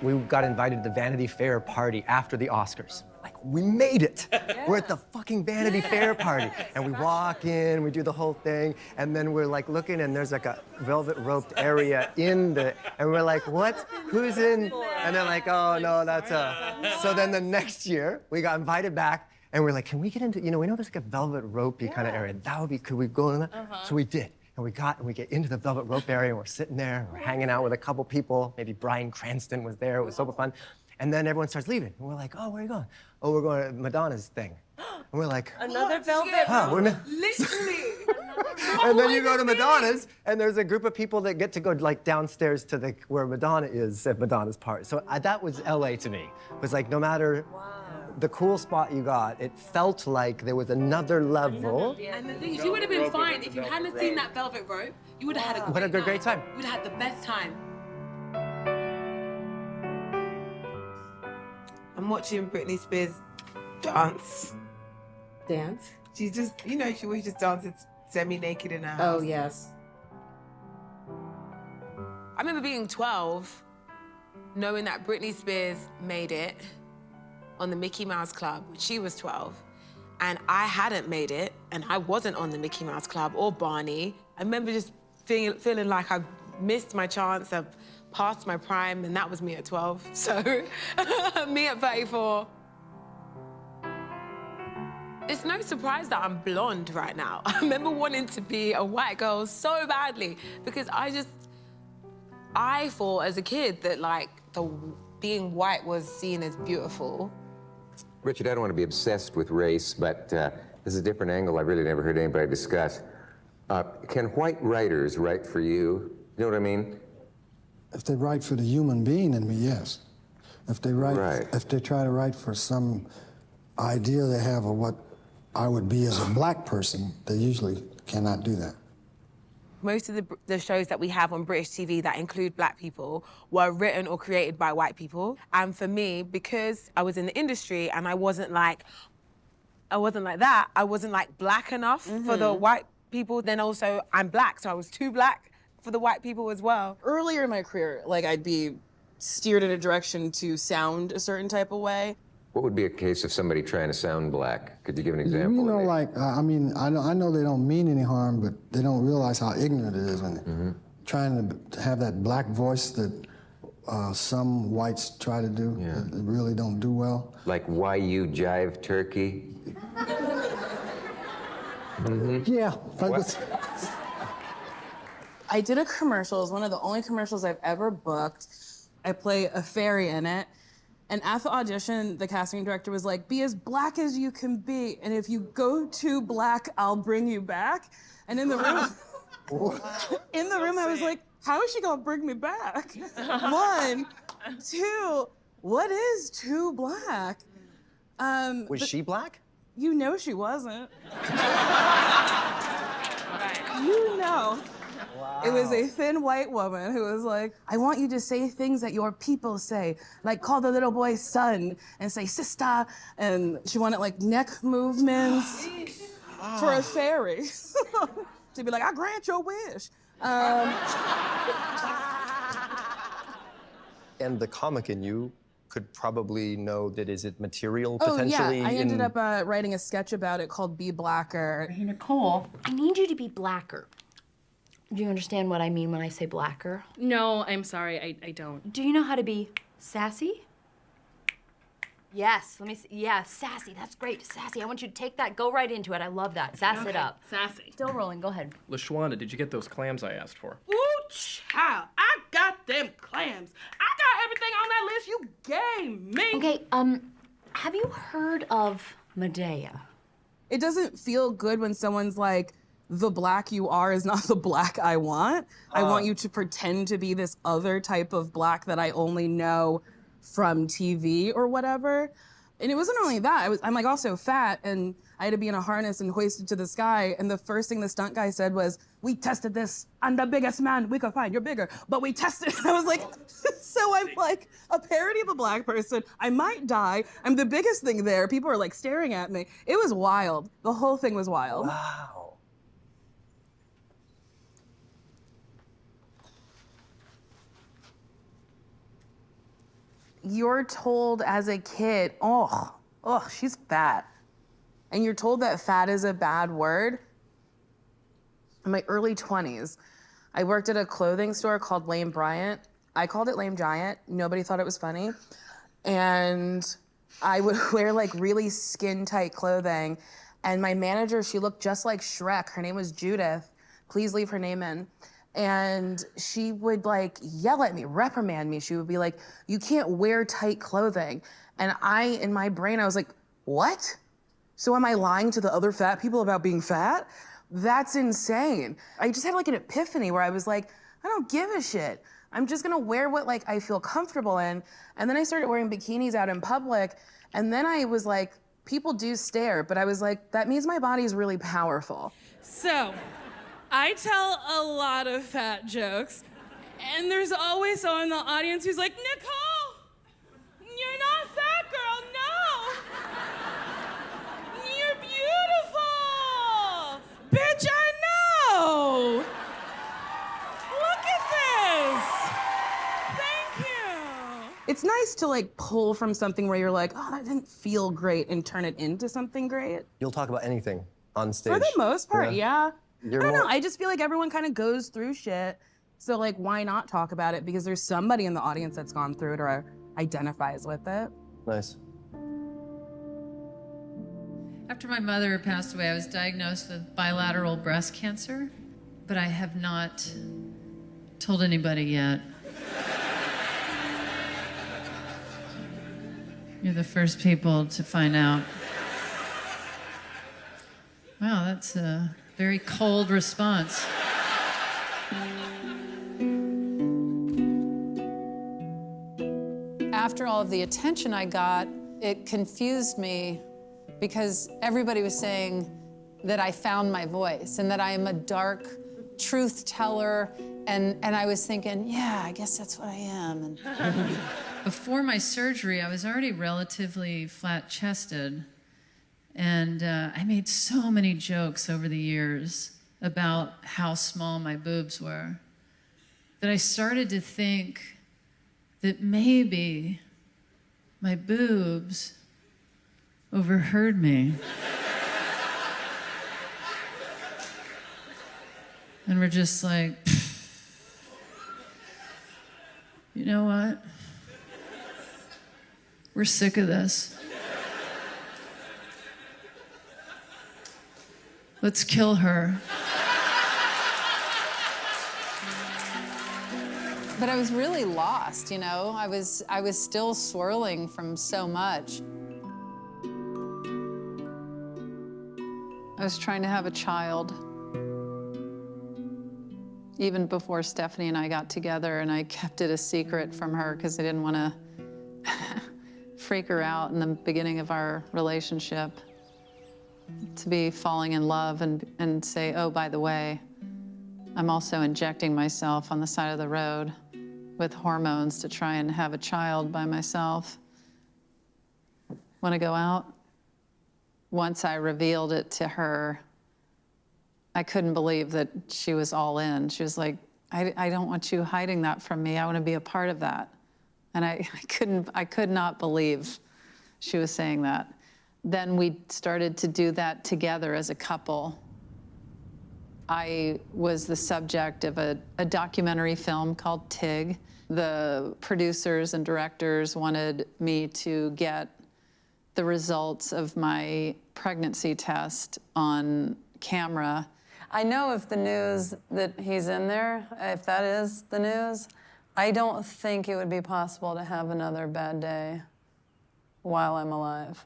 We got invited to the Vanity Fair party after the Oscars. Like, we made it. We're at the fucking Vanity Fair party. And we walk in, we do the whole thing, and then we're like looking and there's like a velvet roped area in the, and we're like, what? Who's in? And they're like, oh no, that's a. So then the next year, we got invited back and we're like, can we get into, we know there's like a velvet ropey kind of area. That would be, could we go in that? So we did. And we get into the velvet rope area and we're sitting there, and we're hanging out with a couple people. Maybe Bryan Cranston was there, it was super fun. And then everyone starts leaving. And we're like, oh, where are you going? Oh, we're going to Madonna's thing. And we're like, Another velvet literally. And then you go to Madonna's, and there's a group of people that get to go like downstairs to where Madonna is at Madonna's party. So that was LA to me. It was like, no matter the cool spot you got, it felt like there was another level. And the thing is, you would have been fine if you hadn't seen that velvet rope. You would have had a great time. You would have had the best time. I'm watching Britney Spears dance. Dance? She's just, she always just dances semi-naked in her house. Oh, yes. I remember being 12, knowing that Britney Spears made it on the Mickey Mouse Club when she was 12, and I hadn't made it, and I wasn't on the Mickey Mouse Club or Barney. I remember just feeling like I missed my chance, I've passed my prime, and that was me at 12. So, me at 34. It's no surprise that I'm blonde right now. I remember wanting to be a white girl so badly because I thought as a kid that being white was seen as beautiful. Richard, I don't want to be obsessed with race, but this is a different angle I've really never heard anybody discuss. Can white writers write for you? You know what I mean? If they write for the human being in me, yes. If they write, if they try to write for some idea they have of what I would be as a black person, they usually cannot do that. Most of the shows that we have on British TV that include black people were written or created by white people. And for me, because I was in the industry and I wasn't like that, I wasn't like black enough for the white people, then also I'm black, so I was too black for the white people as well. Earlier in my career, I'd be steered in a direction to sound a certain type of way. What would be a case of somebody trying to sound black? Could you give an example? I know they don't mean any harm, but they don't realize how ignorant it is when they're trying to have that black voice that some whites try to do that they really don't do well. Like, why you jive turkey? Yeah. I did a commercial. It was one of the only commercials I've ever booked. I play a fairy in it. And at the audition, the casting director was like, be as black as you can be. And if you go too black, I'll bring you back. And in the room, I was like, how is she gonna bring me back? 1, 2, what is too black? Was she black? You know she wasn't. You know. Wow. It was a thin white woman who was like, I want you to say things that your people say, like call the little boy son and say sister, and she wanted neck movements for a fairy. To be like, I grant your wish. And the comic in you could probably know that is it material potentially? Oh yeah, I ended up writing a sketch about it called Be Blacker. Hey, Nicole, I need you to be blacker. Do you understand what I mean when I say black girl? No, I'm sorry, I don't. Do you know how to be sassy? Yes, let me see. Yeah, sassy, that's great. Sassy, I want you to take that, go right into it. I love that. Sass it up. Sassy. Still rolling, go ahead. LaShawanda, did you get those clams I asked for? Ooh, child, I got them clams. I got everything on that list you gave me. Okay, have you heard of Medea? It doesn't feel good when someone's like, the black you are is not the black I want. I want you to pretend to be this other type of black that I only know from TV or whatever. And it wasn't only that, I'm like also fat and I had to be in a harness and hoisted to the sky. And the first thing the stunt guy said was, we tested this on the biggest man we could find. You're bigger, but we tested it. And I was like, so I'm like a parody of a black person. I might die. I'm the biggest thing there. People are like staring at me. It was wild. The whole thing was wild. Wow. You're told as a kid, oh, she's fat. And you're told that fat is a bad word. In my early 20s, I worked at a clothing store called Lame Bryant. I called it Lame Giant. Nobody thought it was funny. And I would wear like really skin-tight clothing. And my manager, she looked just like Shrek. Her name was Judith. Please leave her name in. And she would like yell at me, reprimand me. She would be like, you can't wear tight clothing. And in my brain, I was like, what? So am I lying to the other fat people about being fat? That's insane. I just had like an epiphany where I was like, I don't give a shit. I'm just gonna wear what like I feel comfortable in. And then I started wearing bikinis out in public. And then I was like, people do stare, but I was like, that means my body is really powerful. So, I tell a lot of fat jokes, and there's always someone in the audience who's like, Nicole, you're not fat, girl, no. You're beautiful. Bitch, I know. Look at this. Thank you. It's nice to like pull from something where you're like, oh, that didn't feel great and turn it into something great. You'll talk about anything on stage. For the most part, yeah. I don't know, more- I just feel like everyone kind of goes through shit. So like, why not talk about it? Because there's somebody in the audience that's gone through it or identifies with it. Nice. After my mother passed away, I was diagnosed with bilateral breast cancer, but I have not told anybody yet. You're the first people to find out. Wow, that's a very cold response. After all of the attention I got, it confused me because everybody was saying that I found my voice and that I am a dark truth teller. And I was thinking, yeah, I guess that's what I am. And Before my surgery, I was already relatively flat-chested. And I made so many jokes over the years about how small my boobs were that I started to think that maybe my boobs overheard me. And we're just like, you know what? We're sick of this. Let's kill her. But I was really lost, you know? I was still swirling from so much. I was trying to have a child. Even before Stephanie and I got together, and I kept it a secret from her because I didn't want to freak her out in the beginning of our relationship. To be falling in love and say, oh, by the way, I'm also injecting myself on the side of the road with hormones to try and have a child by myself. Want to go out? Once I revealed it to her, I couldn't believe that she was all in. She was like, I don't want you hiding that from me. I want to be a part of that. And I could not believe she was saying that. Then we started to do that together as a couple. I was the subject of a documentary film called Tig. The producers and directors wanted me to get the results of my pregnancy test on camera. I know if the news that he's in there, if that is the news, I don't think it would be possible to have another bad day while I'm alive.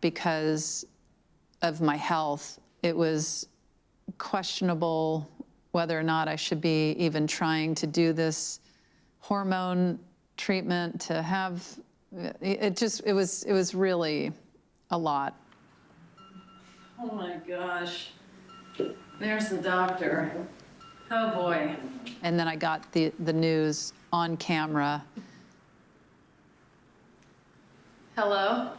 Because of my health, it was questionable whether or not I should be even trying to do this hormone treatment to have, it was really a lot. Oh my gosh. There's the doctor. Oh boy. And then I got the news on camera. Hello?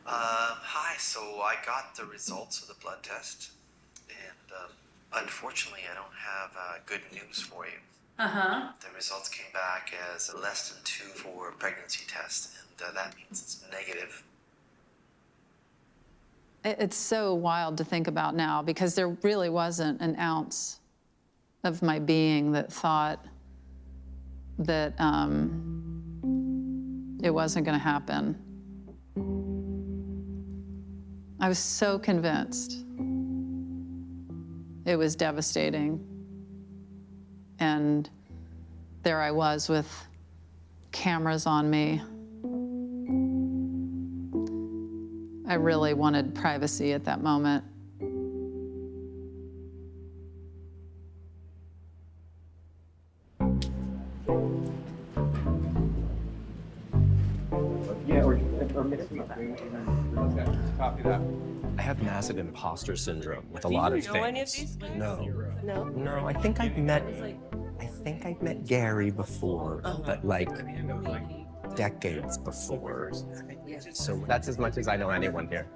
Hi, so I got the results of the blood test, and unfortunately I don't have good news for you. Uh-huh. The results came back as less than 2 for a pregnancy test, and that means it's negative. It's so wild to think about now because there really wasn't an ounce of my being that thought that it wasn't going to happen. I was so convinced. It was devastating. And there I was with cameras on me. I really wanted privacy at that moment. Yeah, or copy that. I have massive imposter syndrome with a lot of Do you know any of things. these guys? No. No? I think I've met Gary before, but like decades before. So that's as much as I know anyone here.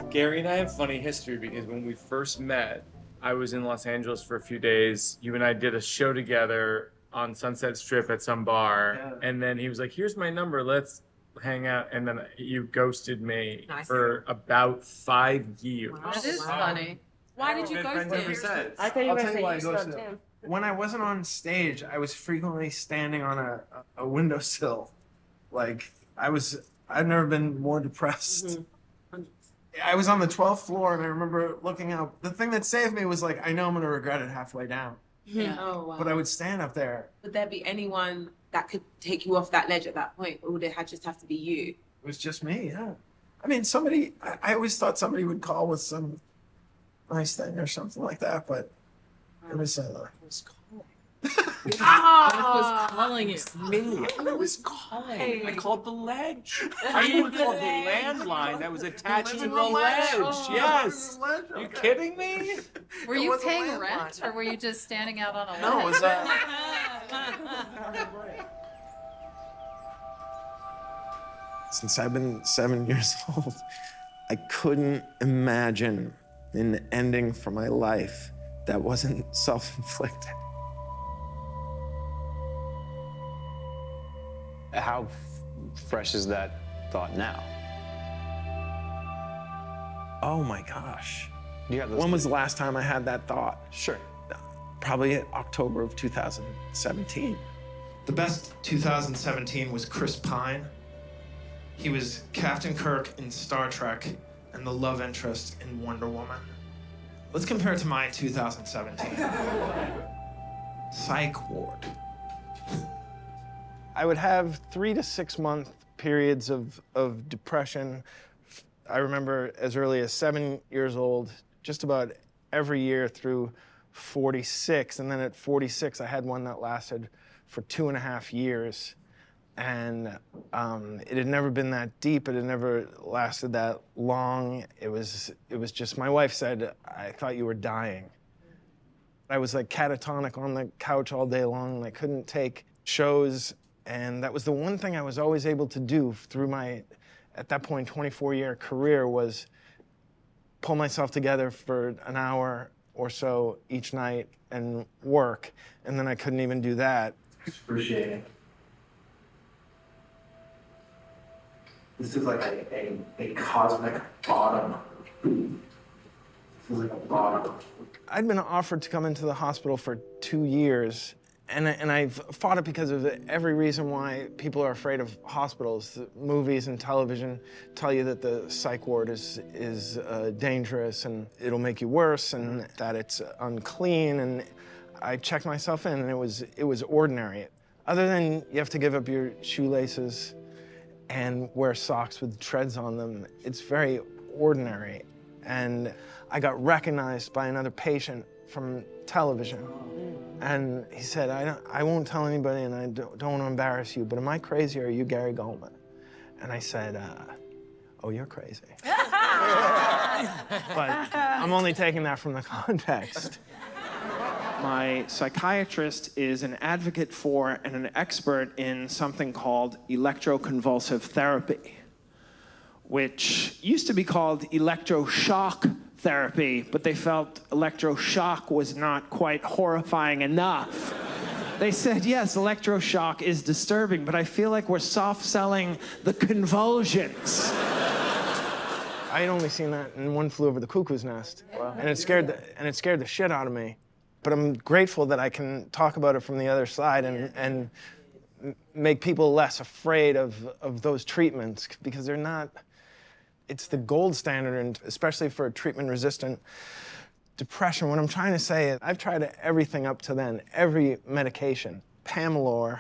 Gary and I have funny history because when we first met, I was in Los Angeles for a few days. You and I did a show together on Sunset Strip at some bar, and then he was like, "Here's my number, let's hang out." And then you ghosted me for about 5 years. That is funny. Why did you ghost him? I thought you I'll were tell you why going I to say you ghosted snubbed him. him. When I wasn't on stage, I was frequently standing on a windowsill. Like, I've never been more depressed. I was on the 12th floor and I remember looking out. The thing that saved me was like, I know I'm gonna regret it halfway down. Yeah. Oh, wow. But I would stand up there. Would there be anyone that could take you off that ledge at that point, or would it just have to be you? It was just me, yeah. I mean, I always thought somebody would call with some nice thing or something like that, but it was calling. I was calling it. Me. I was calling. I called the ledge. I even called the landline that was attached to the ledge. Yes. You kidding me? Were you paying rent, or were you just standing out on a ledge? No, it was Since I've been 7 years old, I couldn't imagine an ending for my life that wasn't self-inflicted. How fresh is that thought now? Oh my gosh. Do you have those When was the last time I had that thought? Sure. Probably October of 2017. The best 2017 was Chris Pine. He was Captain Kirk in Star Trek and the love interest in Wonder Woman. Let's compare it to my 2017. Psych ward. I would have 3 to 6 month periods of depression. I remember as early as 7 years old, just about every year through 46. And then at 46, I had one that lasted for 2.5 years. And it had never been that deep. It had never lasted that long. It was just, my wife said, "I thought you were dying." I was like catatonic on the couch all day long, and I couldn't take shows. And that was the one thing I was always able to do through my, at that point, 24-year career, was pull myself together for an hour or so each night and work. And then I couldn't even do that. Excruciating. This is like a cosmic bottom. This I'd been offered to come into the hospital for 2 years, and I've fought it because of every reason why people are afraid of hospitals. The movies and television tell you that the psych ward is dangerous and it'll make you worse and that it's unclean. And I checked myself in, and it was ordinary. Other than you have to give up your shoelaces and wear socks with treads on them, it's very ordinary. And I got recognized by another patient from television. And he said, I won't tell anybody, and I don't want to embarrass you, but am I crazy or are you Gary Goldman? And I said, oh, you're crazy. But I'm only taking that from the context. My psychiatrist is an advocate for and an expert in something called electroconvulsive therapy, which used to be called electroshock therapy, but they felt electroshock was not quite horrifying enough. They said, yes, electroshock is disturbing, but I feel like we're soft-selling the convulsions. I had only seen that in One Flew Over the Cuckoo's Nest, and it scared the shit out of me. But I'm grateful that I can talk about it from the other side and make people less afraid of those treatments, because they're not. It's the gold standard, and especially for treatment-resistant depression. What I'm trying to say is I've tried everything up to then, every medication, Pamelor,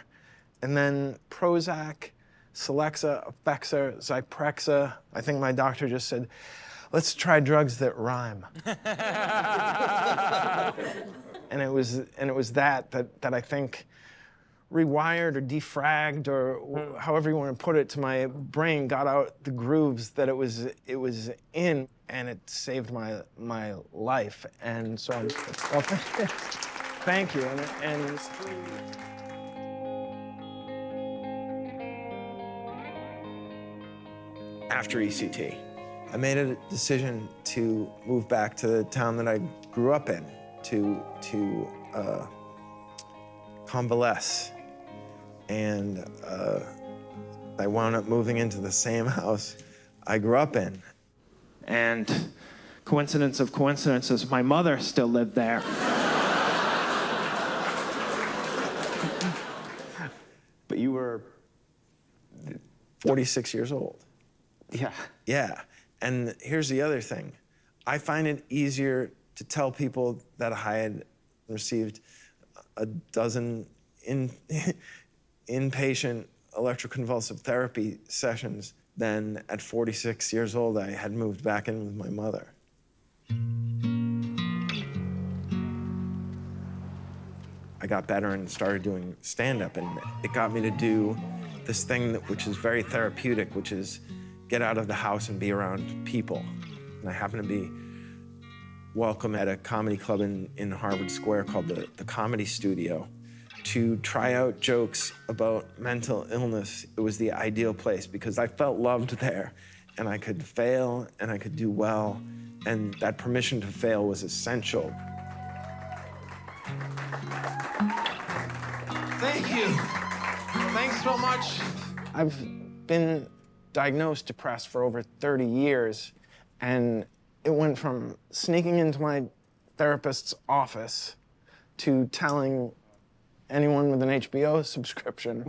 and then Prozac, Celexa, Effexor, Zyprexa. I think my doctor just said, let's try drugs that rhyme. And it was that I think rewired or defragged or however you want to put it to my brain, got out the grooves that it was in, and it saved my life. And so I'm, well, thank you. And after ECT, I made a decision to move back to the town that I grew up in, to convalesce. And I wound up moving into the same house I grew up in. And coincidence of coincidences, my mother still lived there. But you were 46 years old. yeah. Yeah. And here's the other thing. I find it easier to tell people that I had received a dozen inpatient electroconvulsive therapy sessions than at 46 years old I had moved back in with my mother. I got better and started doing stand-up, and it got me to do this thing which is very therapeutic, which is get out of the house and be around people. And I happen to be welcome at a comedy club in Harvard Square called the Comedy Studio to try out jokes about mental illness. It was the ideal place because I felt loved there, and I could fail and I could do well, and that permission to fail was essential. Thank you. Thanks so much. I've been diagnosed depressed for over 30 years, and it went from sneaking into my therapist's office to telling anyone with an HBO subscription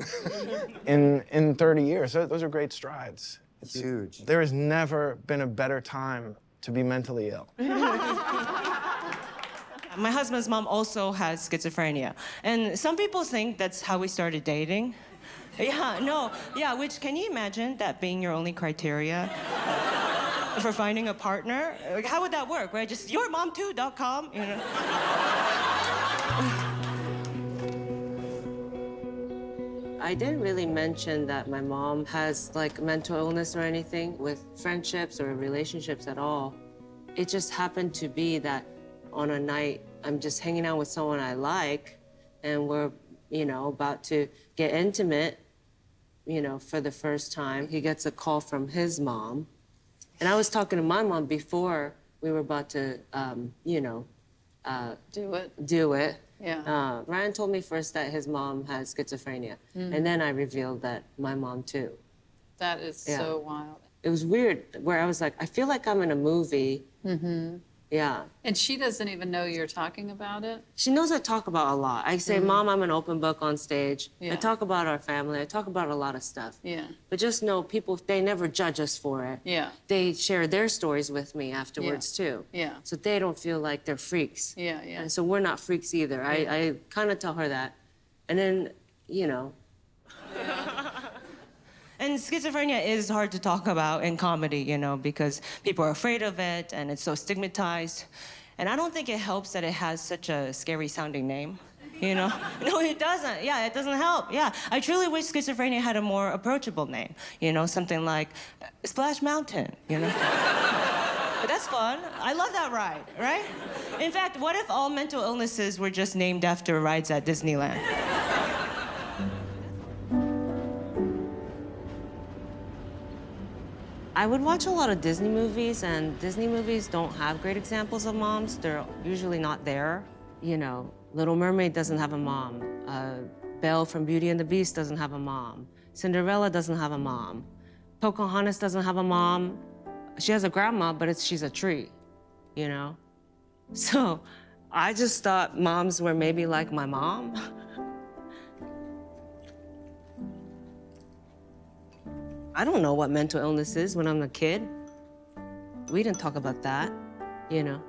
in 30 years. Those are great strides. It's huge. There has never been a better time to be mentally ill. My husband's mom also has schizophrenia. And some people think that's how we started dating. Yeah, no, yeah, which, can you imagine that being your only criteria for finding a partner? Like, how would that work, right? Just yourmomtoo.com, you know? I didn't really mention that my mom has like mental illness or anything with friendships or relationships at all. It just happened to be that on a night I'm just hanging out with someone I like, and we're, you know, about to get intimate, you know, for the first time. He gets a call from his mom. And I was talking to my mom before we were about to, you know, do it. Yeah. Ryan told me first that his mom has schizophrenia, and then I revealed that my mom too. That is so wild. It was weird, where I was like, I feel like I'm in a movie, Yeah. And she doesn't even know you're talking about it? She knows I talk about a lot. I say, Mom, I'm an open book on stage. Yeah. I talk about our family. I talk about a lot of stuff. Yeah. But just know people, they never judge us for it. Yeah. They share their stories with me afterwards, too. Yeah. So they don't feel like they're freaks. Yeah, yeah. And so we're not freaks either. I kind of tell her that. And then, you know. And schizophrenia is hard to talk about in comedy, you know, because people are afraid of it and it's so stigmatized. And I don't think it helps that it has such a scary sounding name, you know? No, it doesn't. Yeah, it doesn't help. Yeah, I truly wish schizophrenia had a more approachable name, you know, something like Splash Mountain, you know? But that's fun. I love that ride, right? In fact, what if all mental illnesses were just named after rides at Disneyland? I would watch a lot of Disney movies, and Disney movies don't have great examples of moms. They're usually not there. You know, Little Mermaid doesn't have a mom. Belle from Beauty and the Beast doesn't have a mom. Cinderella doesn't have a mom. Pocahontas doesn't have a mom. She has a grandma, but she's a tree, you know? So I just thought moms were maybe like my mom. I don't know what mental illness is when I'm a kid. We didn't talk about that, you know.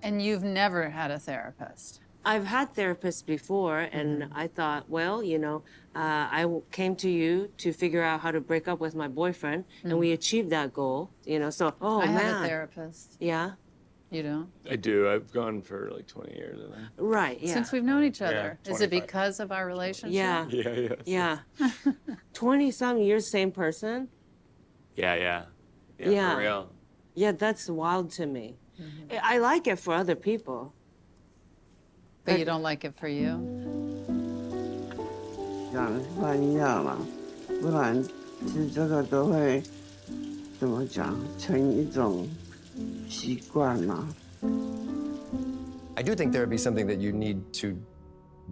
And you've never had a therapist? I've had therapists before, and I thought, well, you know, I came to you to figure out how to break up with my boyfriend, and we achieved that goal, you know, so, I have a therapist. Yeah? You don't? I do. I've gone for like 20 years, I think. Right, yeah. Since we've known each other. Yeah, Is it because of our relationship? Yeah. Yeah. 20-some years, same person? Yeah. Yeah. For real. Yeah, that's wild to me. I like it for other people. But you don't like it for you? 讲换药嘛，不然其实这个都会怎么讲，成一种习惯嘛。I do think therapy is something that you need to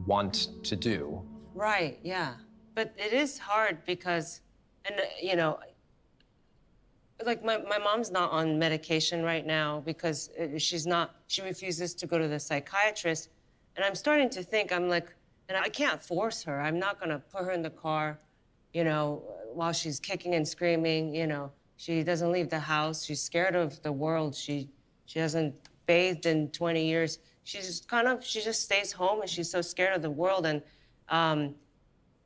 want to do. Right, yeah. But it is hard because, and you know, like my mom's not on medication right now because she refuses to go to the psychiatrist. And I'm starting to think, I'm like, and I can't force her. I'm not gonna put her in the car, you know, while she's kicking and screaming, you know. She doesn't leave the house. She's scared of the world. She hasn't bathed in 20 years. She just stays home and she's so scared of the world. And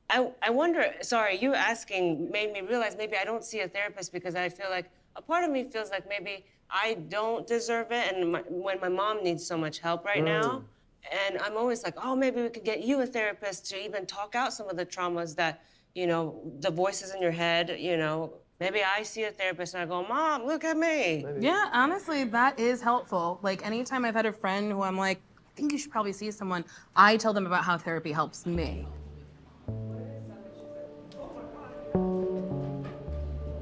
I wonder, sorry, you asking made me realize maybe I don't see a therapist because I feel like a part of me feels like maybe I don't deserve it. And when my mom needs so much help right now, and I'm always like, oh, maybe we could get you a therapist to even talk out some of the traumas that, you know, the voices in your head, you know. Maybe I see a therapist and I go, Mom, look at me. Yeah, honestly, that is helpful. Like, anytime I've had a friend who I'm like, I think you should probably see someone, I tell them about how therapy helps me.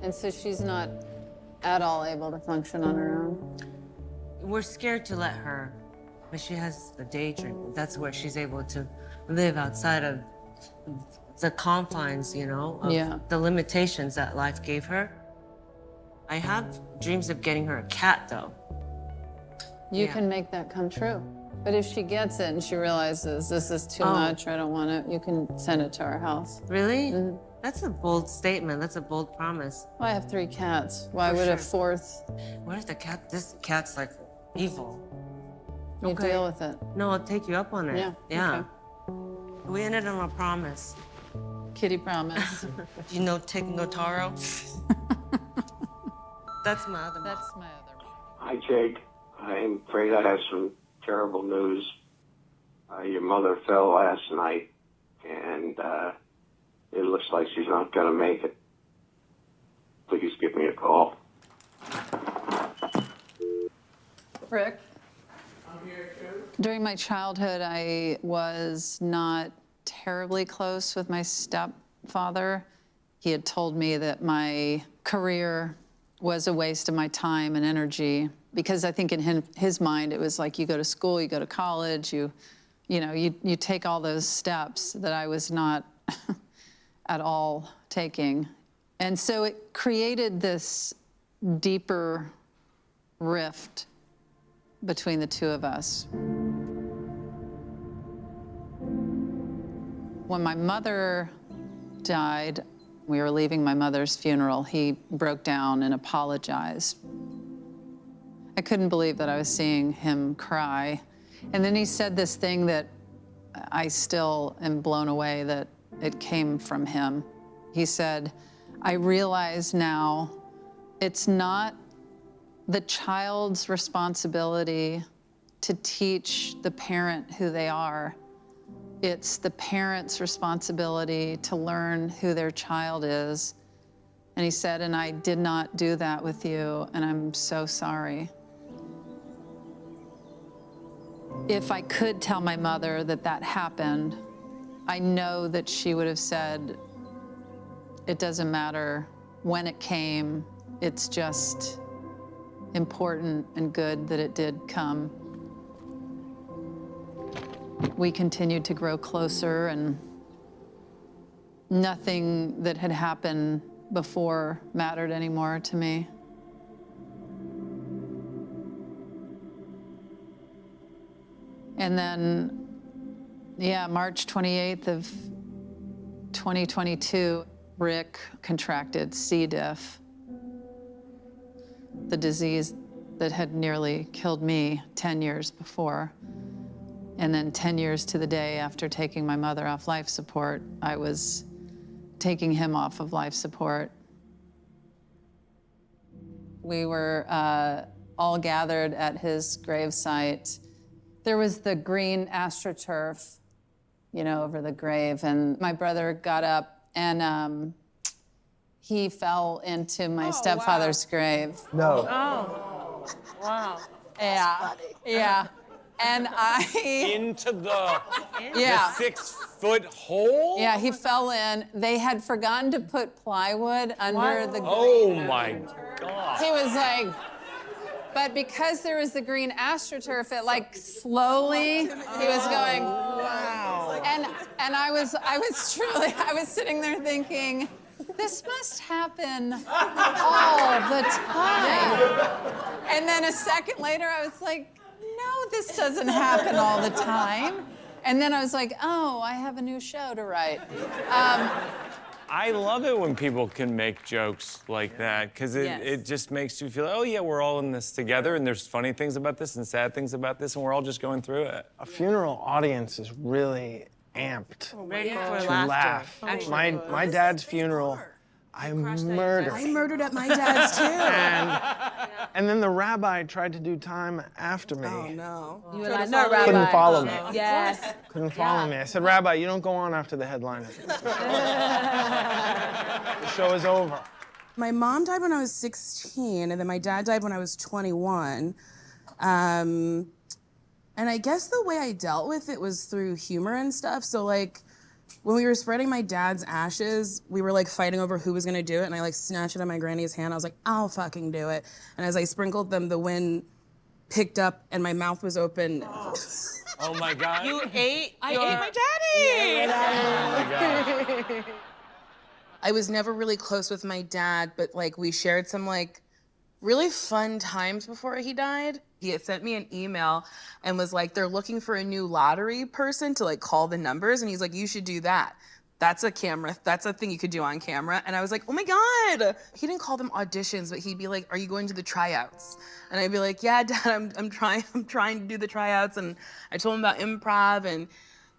And so she's not at all able to function on her own? We're scared to let her, but she has a daydream. That's where she's able to live outside of the confines, you know, of the limitations that life gave her. I have dreams of getting her a cat, though. You can make that come true. But if she gets it and she realizes this is too much, I don't want it, you can send it to our house. Really? Mm-hmm. That's a bold statement. That's a bold promise. Well, I have 3 cats. Why would a 4th? What if this cat's like evil? You deal with it. No, I'll take you up on it. Yeah. Okay. We ended on a promise. Kitty promise. You know Tig Notaro? That's my other mom. That's my other mom. Hi, Jake. I'm afraid I have some terrible news. Your mother fell last night, and it looks like she's not going to make it. Please give me a call. Rick? During my childhood, I was not terribly close with my stepfather. He had told me that my career was a waste of my time and energy because I think in his mind, it was like you go to school, you go to college, you take all those steps that I was not at all taking. And so it created this deeper rift between the two of us. When my mother died, we were leaving my mother's funeral, he broke down and apologized. I couldn't believe that I was seeing him cry. And then he said this thing that I still am blown away that it came from him. He said, I realize now it's not the child's responsibility to teach the parent who they are. It's the parent's responsibility to learn who their child is. And he said, and I did not do that with you, and I'm so sorry. If I could tell my mother that that happened, I know that she would have said, it doesn't matter when it came, it's just important and good that it did come. We continued to grow closer, and nothing that had happened before mattered anymore to me. And then, yeah, March 28th of 2022, Rick contracted C. diff, the disease that had nearly killed me 10 years before. And then 10 years to the day after taking my mother off life support, I was taking him off of life support. We were all gathered at his gravesite. There was the green astroturf, you know, over the grave, and my brother got up and he fell into my stepfather's grave. No. Oh, wow. Yeah, yeah. And into the yeah. 6-foot hole? Yeah, he fell in. They had forgotten to put plywood under the green. Oh my God. He was like, but because there was the green astroturf, it like slowly, he was going, wow. And I was sitting there thinking, this must happen all the time. And then a second later, I was like, no, this doesn't happen all the time. And then I was like, oh, I have a new show to write. I love it when people can make jokes like that, because it just makes you feel, oh yeah, we're all in this together, and there's funny things about this and sad things about this, and we're all just going through it. A funeral audience is really amped Ready for to laughter. laugh. My dad's funeral, I murdered. I murdered at my dad's too. And then the rabbi tried to do time after me. Oh no. You were like, no, Rabbi. Couldn't follow me. Yes. Couldn't follow me. I said, Rabbi, you don't go on after the headliner. The show is over. My mom died when I was 16, and then my dad died when I was 21. And I guess the way I dealt with it was through humor and stuff. So like, when we were spreading my dad's ashes, we were like fighting over who was gonna do it, and I like snatched it out of my granny's hand. I was like, I'll fucking do it. And as I sprinkled them, the wind picked up and my mouth was open. Oh my God. You ate I your... ate my daddy! Oh my God. I was never really close with my dad, but like we shared some like really fun times before he died. He had sent me an email and was like, they're looking for a new lottery person to like call the numbers. And he's like, you should do that. That's a camera. That's a thing you could do on camera. And I was like, oh my God. He didn't call them auditions, but he'd be like, are you going to the tryouts? And I'd be like, yeah, Dad, I'm trying to do the tryouts. And I told him about improv, and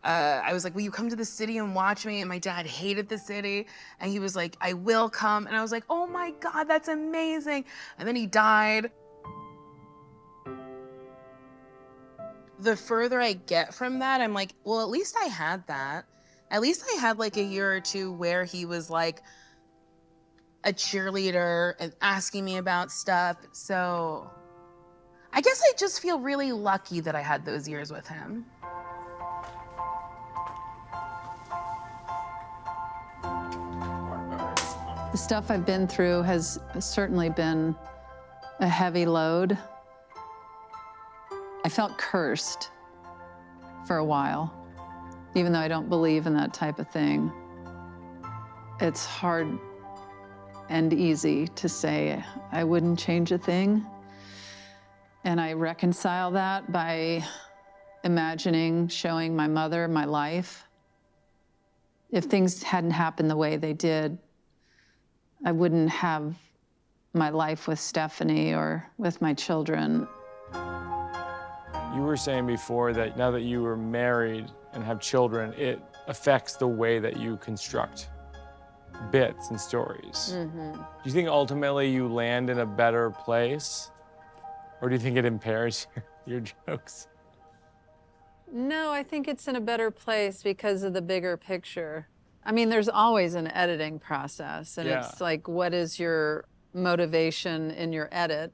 I was like, will you come to the city and watch me? And my dad hated the city. And he was like, I will come. And I was like, oh my God, that's amazing. And then he died. The further I get from that, I'm like, well, at least I had that. At least I had like a year or two where he was like a cheerleader and asking me about stuff. So I guess I just feel really lucky that I had those years with him. The stuff I've been through has certainly been a heavy load. I felt cursed for a while, even though I don't believe in that type of thing. It's hard and easy to say I wouldn't change a thing. And I reconcile that by imagining showing my mother my life. If things hadn't happened the way they did, I wouldn't have my life with Stephanie or with my children. You were saying before that now that you are married and have children, it affects the way that you construct bits and stories. Mm-hmm. Do you think ultimately you land in a better place? Or do you think it impairs your jokes? No, I think it's in a better place because of the bigger picture. I mean, there's always an editing process, and it's like, what is your motivation in your edit?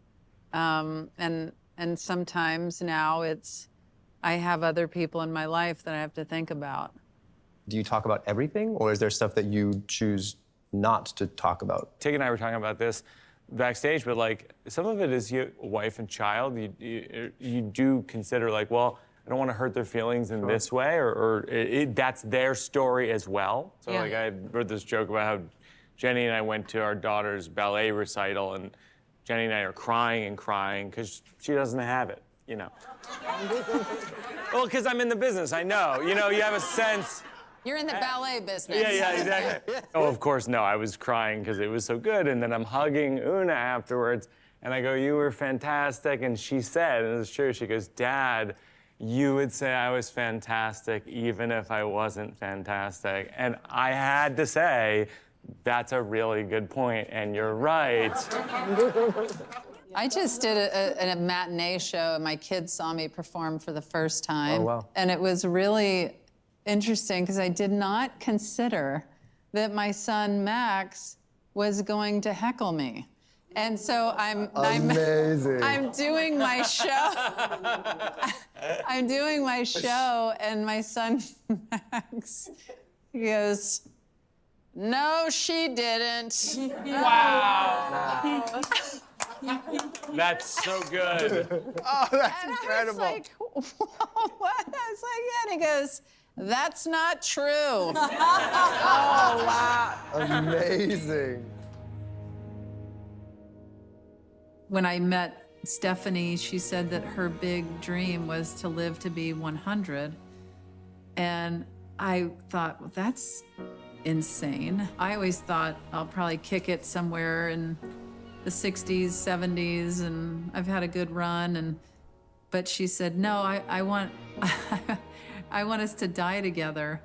And sometimes now it's, I have other people in my life that I have to think about. Do you talk about everything, or is there stuff that you choose not to talk about? Tig and I were talking about this backstage, but like some of it is your wife and child. You do consider like, well, I don't want to hurt their feelings in this way, or that's their story as well. So like I wrote this joke about how Jenny and I went to our daughter's ballet recital, and Jenny and I are crying and crying because she doesn't have it, you know. Well, because I'm in the business, I know. You know, you have a sense. You're in the ballet business. Yeah, exactly. Oh, of course, no, I was crying because it was so good, and then I'm hugging Una afterwards, and I go, you were fantastic, and she said, and it's true, she goes, Dad, you would say I was fantastic even if I wasn't fantastic. And I had to say, that's a really good point, and you're right. I just did a matinee show, and my kids saw me perform for the first time. Oh, wow. And it was really interesting because I did not consider that my son Max was going to heckle me. And so I'm doing my show. I'm doing my show, and my son Max, he goes, "No, she didn't." Wow. That's so good. Oh, that's incredible. I was like, what? I was like, yeah, and he goes, "That's not true." Oh, wow. Amazing. When I met Stephanie, she said that her big dream was to live to be 100. And I thought, well, that's insane. I always thought I'll probably kick it somewhere in the 60s, 70s, and I've had a good run. But she said, no, I want, I want us to die together.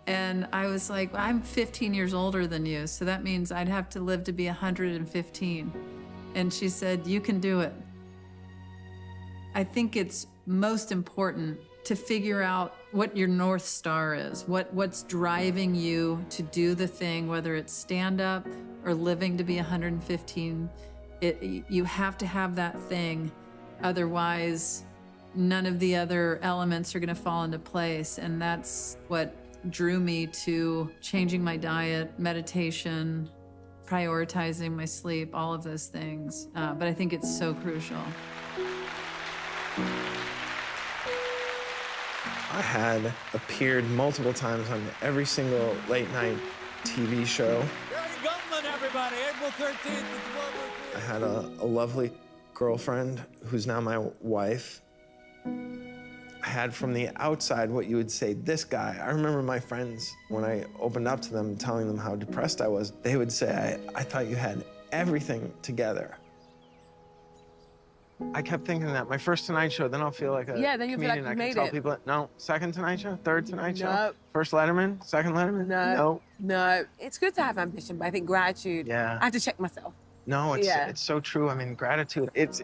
And I was like, I'm 15 years older than you, so that means I'd have to live to be 115. And she said, you can do it. I think it's most important to figure out what your North Star is, what's driving you to do the thing, whether it's stand up or living to be 115. You have to have that thing, otherwise none of the other elements are gonna fall into place. And that's what drew me to changing my diet, meditation, prioritizing my sleep, all of those things. But I think it's so crucial. I had appeared multiple times on every single late night TV show. Everybody, April 13th. I had a lovely girlfriend who's now my wife. I had from the outside what you would say, this guy. I remember my friends, when I opened up to them, telling them how depressed I was, they would say, I thought you had everything together. I kept thinking that. My first Tonight Show, then I'll feel like a then you feel like comedian. you I made can tell it. people, no, second Tonight Show, third Tonight Show, Nope. first Letterman, second Letterman, No. It's good to have ambition, but I think gratitude, Yeah. I have to check myself. No, it's so true. I mean, gratitude, it's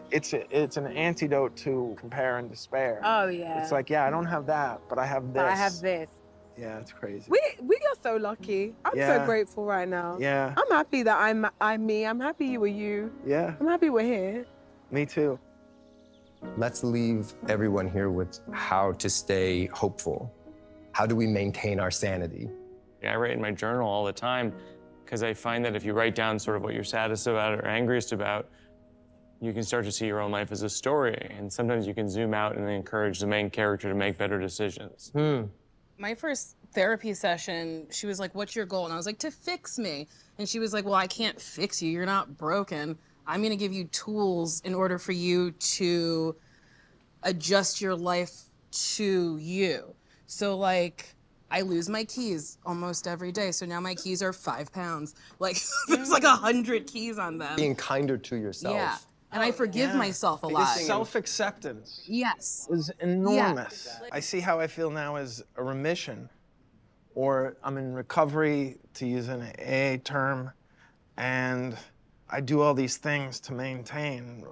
an antidote to compare and despair. Oh, yeah. It's like, yeah, I don't have that, but I have this. But I have this. Yeah, it's crazy. We are so lucky. I'm so grateful right now. Yeah. I'm happy that I'm me. I'm happy you were you. Yeah. I'm happy we're here. Me too. Let's leave everyone here with how to stay hopeful. How do we maintain our sanity? I write in my journal all the time because I find that if you write down sort of what you're saddest about or angriest about, you can start to see your own life as a story. And sometimes you can zoom out and encourage the main character to make better decisions. My first therapy session, she was like, what's your goal? And I was like, to fix me. And she was like, well, I can't fix you. You're not broken. I'm gonna give you tools in order for you to adjust your life to you. So like, I lose my keys almost every day. So now my keys are 5 pounds. Like, there's like 100 keys on them. Being kinder to yourself. Yeah. And I forgive myself a lot. Self-acceptance. Yes. Is enormous. Yeah. I see how I feel now as a remission, or I'm in recovery, to use an AA term, and I do all these things to maintain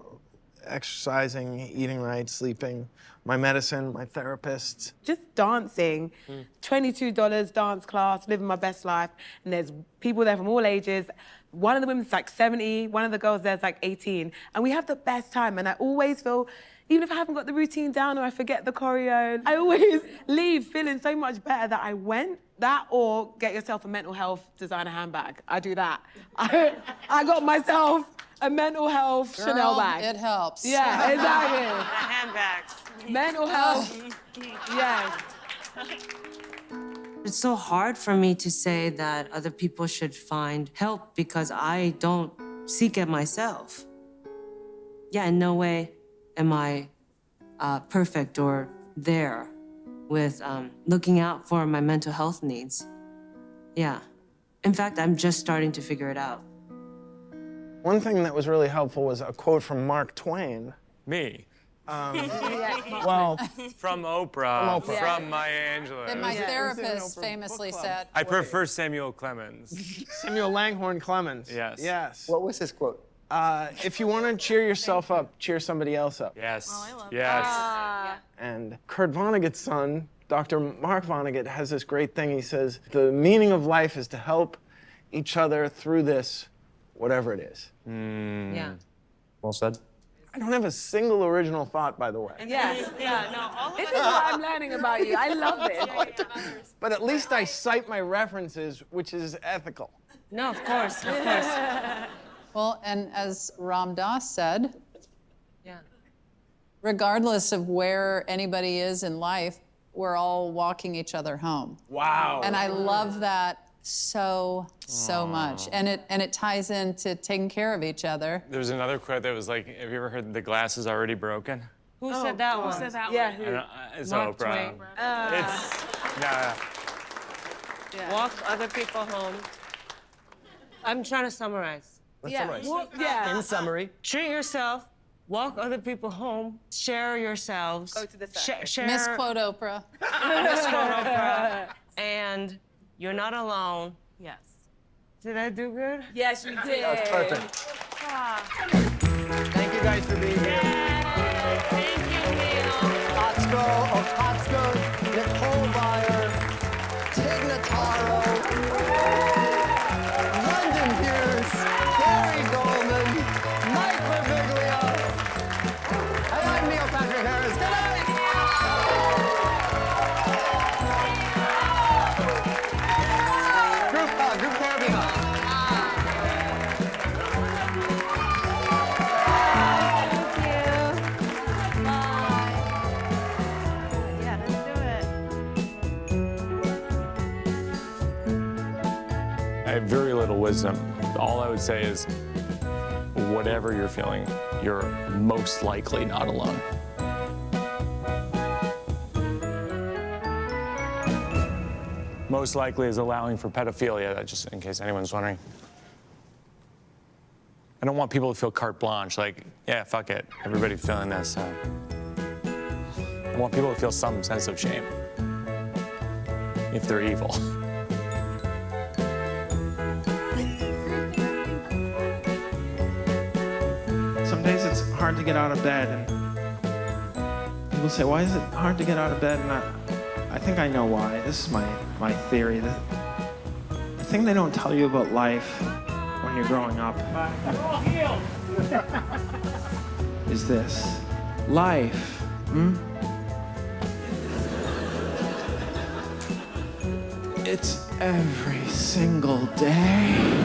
exercising, eating right, sleeping, my medicine, my therapist. Just dancing, $22 dance class, living my best life, and there's people there from all ages. One of the women's like 70, one of the girls there's like 18, and we have the best time, and I always feel, even if I haven't got the routine down or I forget the choreo, I always leave feeling so much better that I went. That or get yourself a mental health designer handbag. I do that. I got myself a mental health Chanel bag. It helps. Yeah, exactly. Handbags. Mental health, yes. It's so hard for me to say that other people should find help because I don't seek it myself. Yeah, in no way am I perfect or there with looking out for my mental health needs. Yeah. In fact, I'm just starting to figure it out. One thing that was really helpful was a quote from Mark Twain. Me. Well, from Oprah, From Oprah. from Maya Angelou. That my therapist famously said. I prefer Samuel Clemens. Samuel Langhorne Clemens. Yes. Yes. What was his quote? If you want to cheer yourself up, cheer somebody else up. Yes. Oh, I love yes. that. And Kurt Vonnegut's son, Dr. Mark Vonnegut, has this great thing. He says, the meaning of life is to help each other through this, whatever it is. Yeah. Well said. I don't have a single original thought, by the way. Yes, yeah, no, all of this is what I'm learning about you. I love this. But at least I cite my references, which is ethical. No, of course, of course. Well, and as Ram Dass said, Yeah. regardless of where anybody is in life, we're all walking each other home. Wow. And I love that so much. And it ties into taking care of each other. There's another quote that was like, have you ever heard the glass is already broken? Who said that one? Who said that I one? don't, it's Mark Oprah. Twain. It's, Walk other people home. I'm trying to summarize. Let's summarize. Well, yeah. In summary. Treat yourself, walk other people home, share yourselves. Go to the side. Share. Misquote Oprah. Misquote Oprah. And you're not alone. Yes. Did I do good? Yes, you did. That's perfect. Thank you guys for being here. Thank you, Neil. Okatsko, Nicole Byer, Tig Notaro, London Pierce, Gary Goldman, Mike Reviglia, and I'm Neil Patrick Harris. Good night! Group therapy hug. I have very little wisdom. All I would say is, whatever you're feeling, you're most likely not alone. Most likely is allowing for pedophilia, that just in case anyone's wondering. I don't want people to feel carte blanche, like, yeah, fuck it, everybody's feeling this. I want people to feel some sense of shame if they're evil. Some days it's hard to get out of bed, and people say, why is it hard to get out of bed? And I think I know why. This is my theory. The thing they don't tell you about life when you're growing up is this. Life, it's every single day.